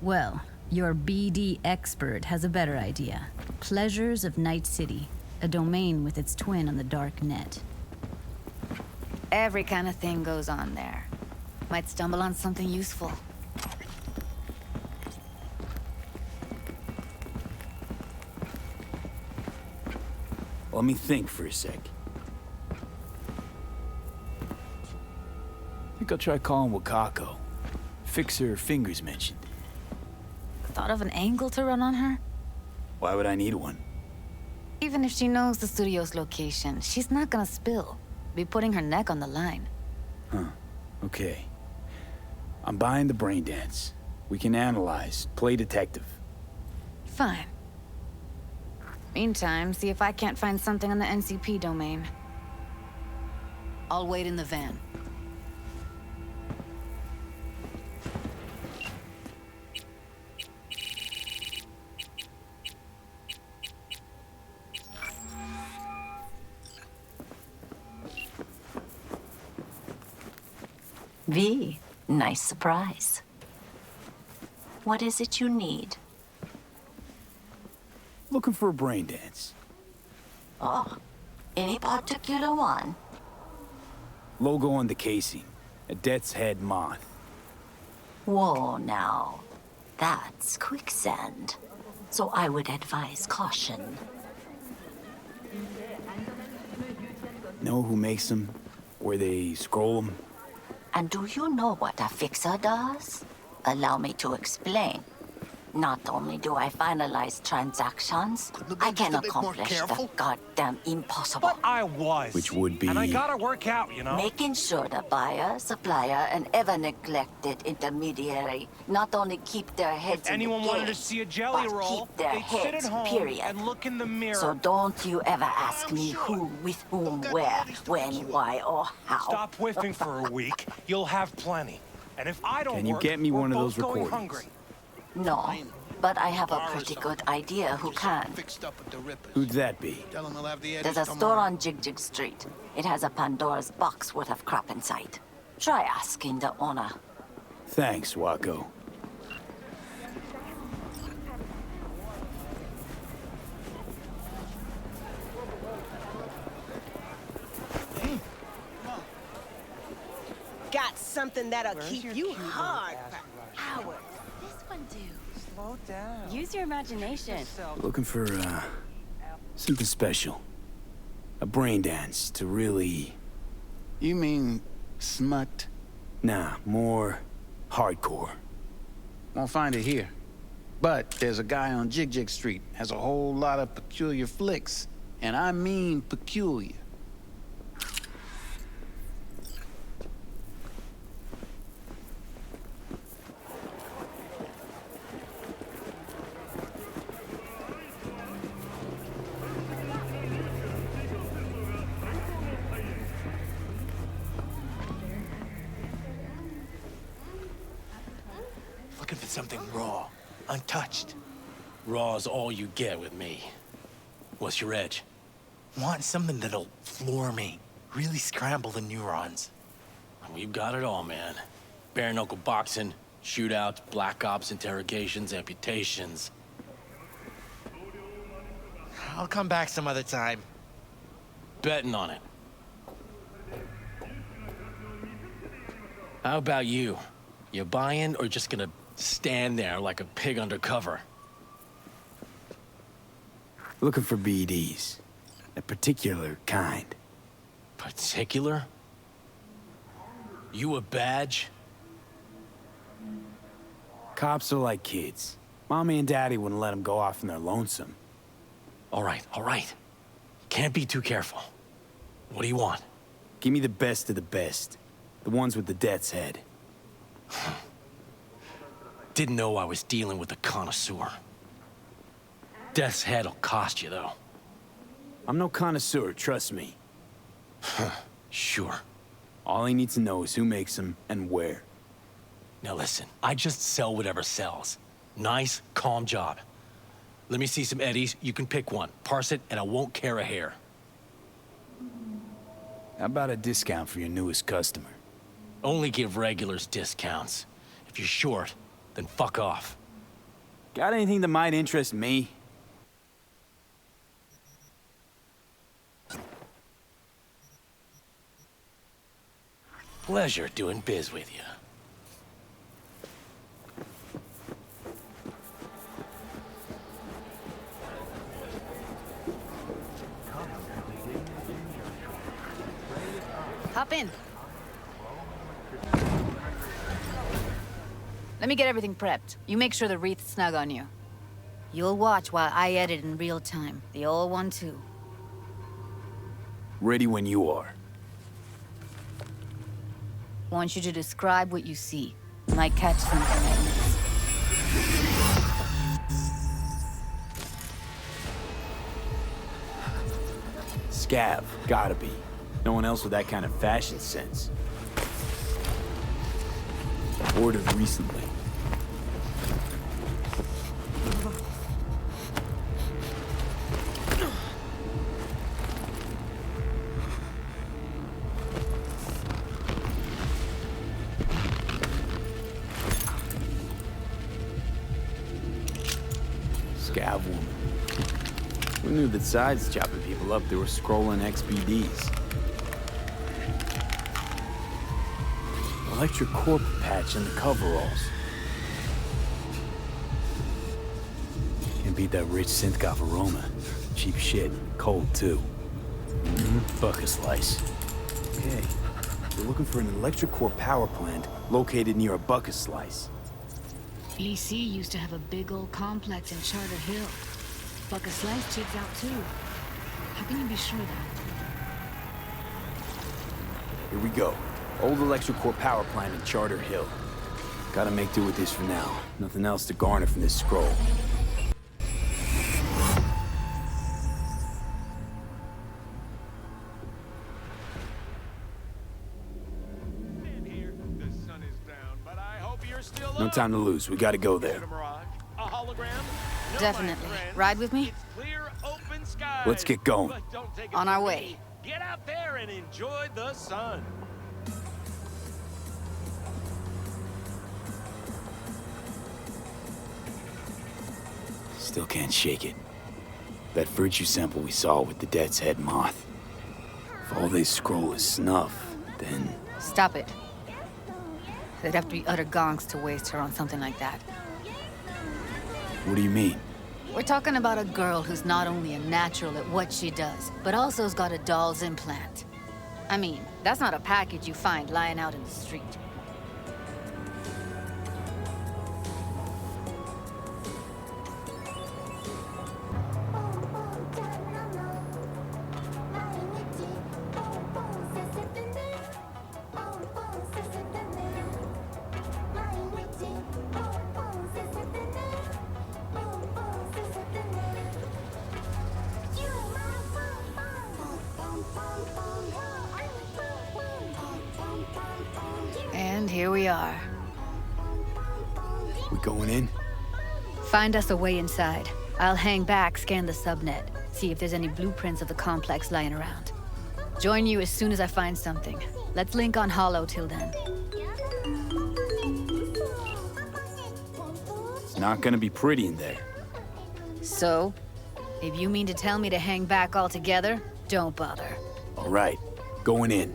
Well, your BD expert has a better idea. Pleasures of Night City, a domain with its twin on the dark net. Every kind of thing goes on there. Might stumble on something useful. Let me think for a sec. Think I'll try calling Wakako. Fix her fingers mentioned. Thought of an angle to run on her? Why would I need one? Even if she knows the studio's location, she's not gonna spill. Be putting her neck on the line. Huh. Okay. I'm buying the brain dance. We can analyze, play detective. Fine. Meantime, see if I can't find something on the NCP domain. I'll wait in the van. V, nice surprise. What is it you need? Looking for a brain dance. Oh, any particular one? Logo on the casing. A death's head moth. Whoa, now. That's quicksand. So I would advise caution. Know who makes them? Where they scroll them? And do you know what a fixer does? Allow me to explain. Not only do I finalize transactions, I can accomplish the goddamn impossible. But I was. Which would be... And I gotta work out, you know? Making sure the buyer, supplier, and ever neglected intermediary not only keep their heads If anyone in the game, wanted to see a jelly but roll, keep their they'd sit heads, at home period. and look in the mirror. So don't you ever ask me who, with whom, where, when, why, or how. Stop whiffing for a week. You'll have plenty. And if I don't Can you work, get me we're one of both those going recordings? hungry. No, but I have a pretty good idea who can. Who'd that be? There's a store on Jig Street. It has a Pandora's box worth of crap inside. Try asking the owner. Thanks, Wacko. Got something that'll keep you hard for hours. This one do. Slow down. Use your imagination. Looking for, something special. A brain dance to really... You mean smut? Nah, more hardcore. Won't find it here. But there's a guy on Jig Street, has a whole lot of peculiar flicks. And I mean peculiar. Looking for something raw, untouched. Raw's all you get with me. What's your edge? Want something that'll floor me, really scramble the neurons. We've got it all, man. Bare knuckle boxing, shootouts, black ops, interrogations, amputations. I'll come back some other time. Betting on it. How about you? You buying or just gonna stand there like a pig undercover? Looking for BDs. A particular kind. Particular? You a badge? Cops are like kids. Mommy and Daddy wouldn't let them go off in their lonesome. All right. Can't be too careful. What do you want? Give me the best of the best. The ones with the death's head. Didn't know I was dealing with a connoisseur. Death's head'll cost you, though. I'm no connoisseur, trust me. Sure. All I need to know is who makes them and where. Now listen, I just sell whatever sells. Nice, calm job. Let me see some eddies, you can pick one. Parse it, and I won't care a hair. How about a discount for your newest customer? Only give regulars discounts. If you're short, then fuck off. Got anything that might interest me? Pleasure doing biz with you. Hop in. Let me get everything prepped. You make sure the wreath's snug on you. You'll watch while I edit in real time. The old one, too. Ready when you are. Want you to describe what you see. Might catch something I miss. Scav, gotta be. No one else with that kind of fashion sense. Ordered recently. Scav woman. Who knew that besides chopping people up, they were scrolling XBDs? Electric corp patch in the coveralls. Can't beat that rich synth-goth aroma. Cheap shit. Cold, too. Bucket slice. Okay. We're looking for an electric core power plant located near a bucket slice. EC used to have a big old complex in Charter Hill. Bucket Slice checks out too. How can you be sure of that? Here we go. Old electric core power plant in Charter Hill. Gotta make do with this for now. Nothing else to garner from this scroll. No time to lose. We gotta go there. Definitely. Ride with me? Let's get going. On our way. Get out there and enjoy the sun. Still can't shake it. That virtue sample we saw with the Death's Head moth. If all they scroll is snuff, then... Stop it. They'd have to be utter gonks to waste her on something like that. What do you mean? We're talking about a girl who's not only a natural at what she does, but also's got a doll's implant. I mean, that's not a package you find lying out in the street. And here we are. We going in? Find us a way inside. I'll hang back, scan the subnet, see if there's any blueprints of the complex lying around. Join you as soon as I find something. Let's link on Hollow till then. It's not gonna be pretty in there. So, if you mean to tell me to hang back altogether, don't bother. All right, going in.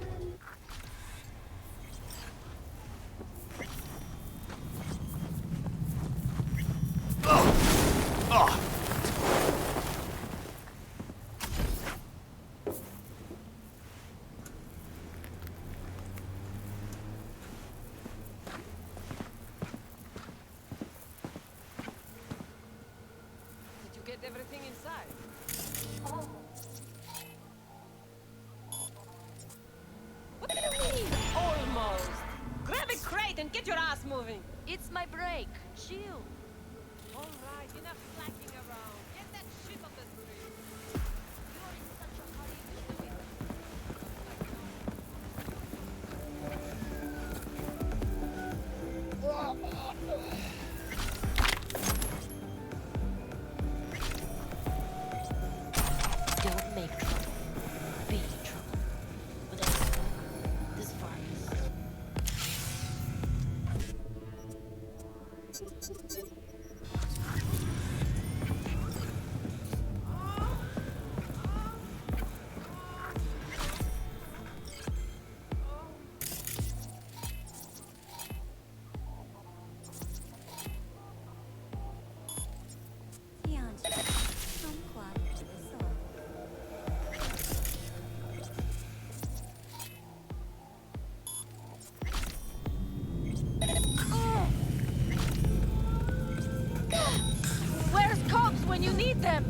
Did you get everything inside? What do you mean, almost? Grab a crate and get your ass moving. It's my break. Chill. All right, enough slacking around. Get that shit off the street. You're in such a hurry to do it. Don't make trouble. Be trouble. But I smoke this virus. Where's cops when you need them?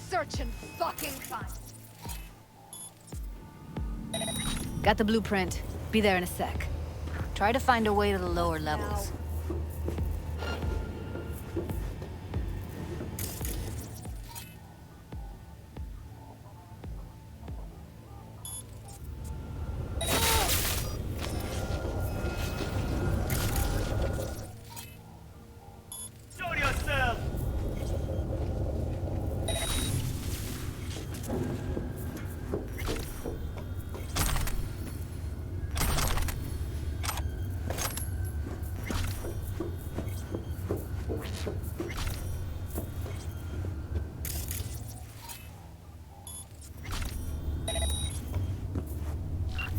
search and fucking find. Got the blueprint. Be there in a sec. Try to find a way to the lower levels. Show yourself!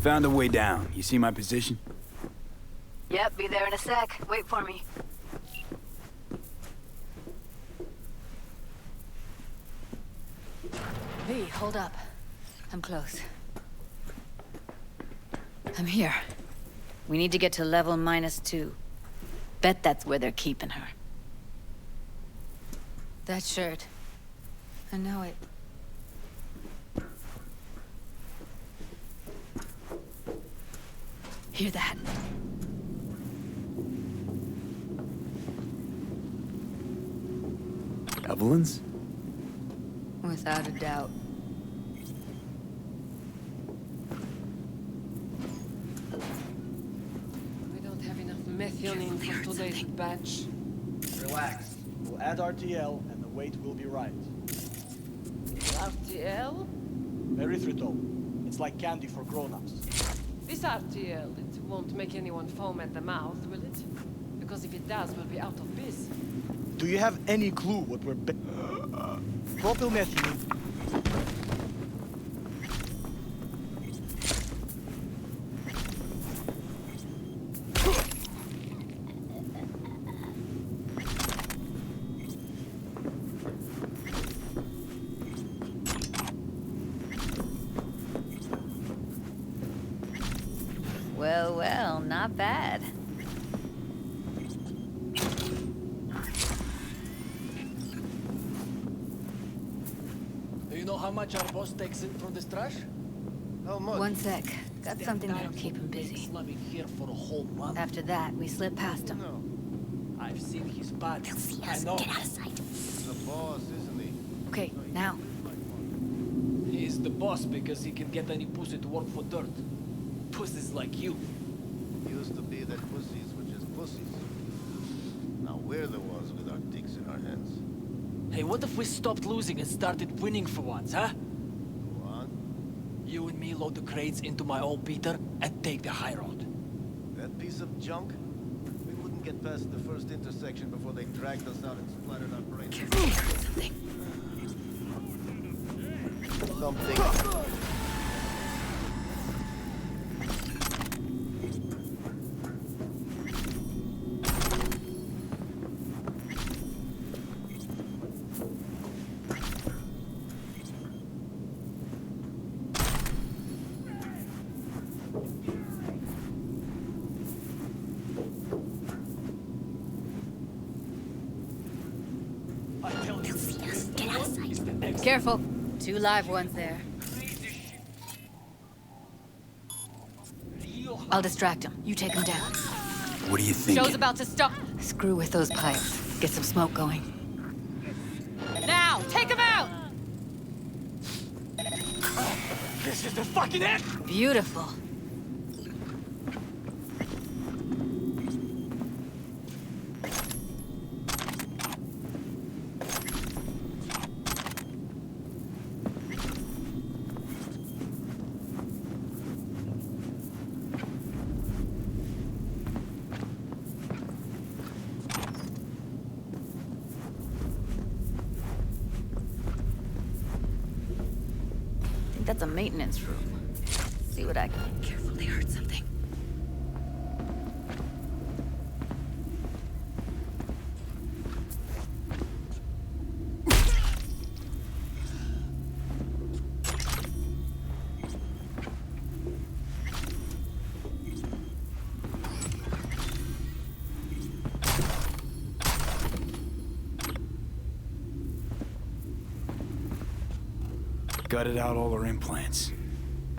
Found a way down. You see my position? Yep, be there in a sec. Wait for me. V, hold up. I'm close. I'm here. We need to get to level -2. Bet that's where they're keeping her. That shirt. I know it. Hear that? Evelyn's? Without a doubt. We don't have enough methionine for today's batch. Relax. We'll add RTL and the weight will be right. RTL? Erythritol. It's like candy for grown-ups. This RTL, it won't make anyone foam at the mouth, will it? Because if it does, we'll be out of biz. Do you have any clue what we're propylmethylene? Well, well, not bad. Do you know how much our boss takes in from this trash? How much? One sec. Got something that'll keep him busy. Slumming here for a whole month. After that, we slip past him. I've seen his body. They'll see I us. know. Get out of sight. He's the boss, isn't he? Okay, now. He's the boss because he can get any pussy to work for dirt. Pussies like you. Used to be that pussies were just pussies. Now we're the ones with our dicks in our hands. Hey, what if we stopped losing and started winning for once, huh? Go on. You and me load the crates into my old beater and take the high road. That piece of junk? We wouldn't get past the first intersection before they dragged us out and splattered our brains. Something. Careful. 2 live ones there. I'll distract him. You take him down. What do you think? Show's about to start. Screw with those pipes. Get some smoke going. Now, take him out! This is the fucking end! Beautiful. That's a maintenance room. See what I can. Careful, they heard something. Gutted out all her implants.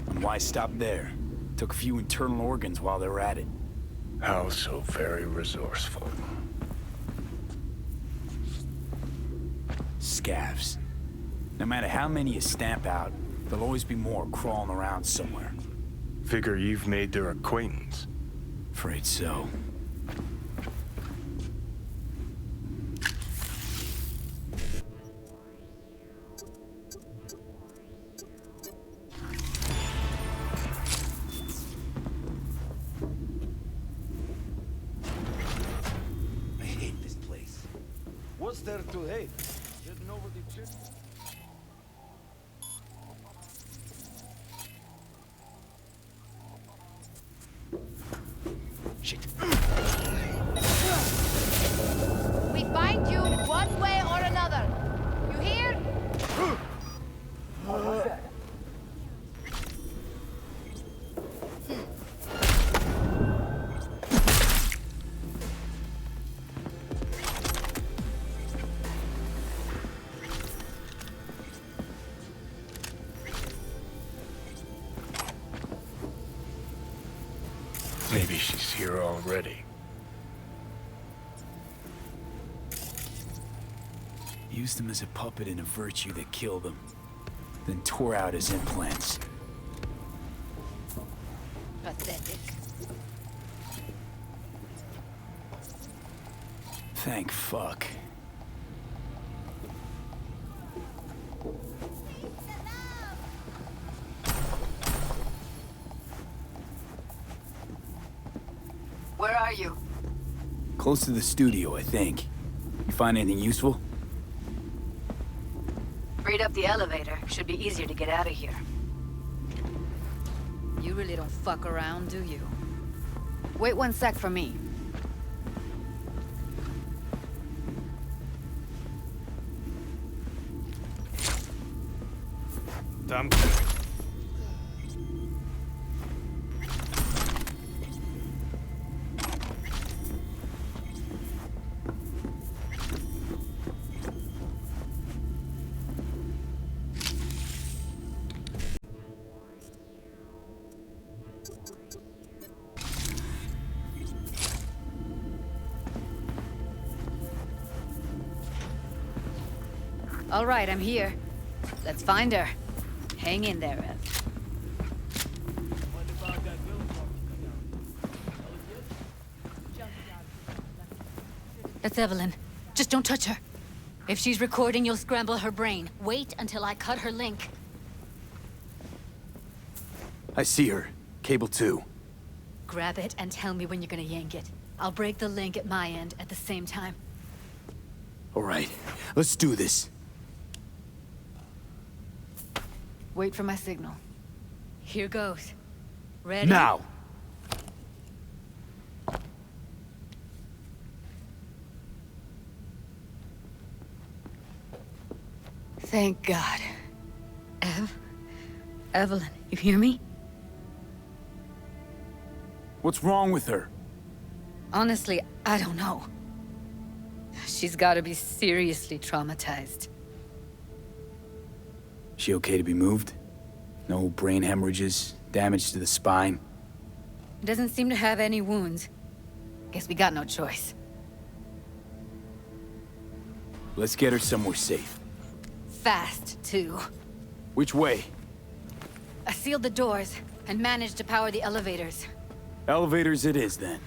And why stop there? Took a few internal organs while they were at it. How so very resourceful. Scavs. No matter how many you stamp out, there'll always be more crawling around somewhere. Figure you've made their acquaintance. Afraid so. I hate this place. What's there to hate? Getting over the trip? We find you one way or another. You hear? Maybe she's here already. Used him as a puppet in a virtue that killed him. Then tore out his implants. Pathetic. Thank fuck. Where are you? Close to the studio, I think. You find anything useful? Freed up the elevator. Should be easier to get out of here. You really don't fuck around, do you? Wait 1 sec for me. I'm All right, I'm here. Let's find her. Hang in there, Ev. That's Evelyn. Just don't touch her. If she's recording, you'll scramble her brain. Wait until I cut her link. I see her. Cable 2. Grab it and tell me when you're gonna yank it. I'll break the link at my end at the same time. All right, let's do this. Wait for my signal. Here goes. Ready? Now! Thank God. Evelyn, you hear me? What's wrong with her? Honestly, I don't know. She's gotta be seriously traumatized. She okay to be moved? No brain hemorrhages, damage to the spine? Doesn't seem to have any wounds. Guess we got no choice. Let's get her somewhere safe. Fast, too. Which way? I sealed the doors and managed to power the elevators. Elevators it is, then.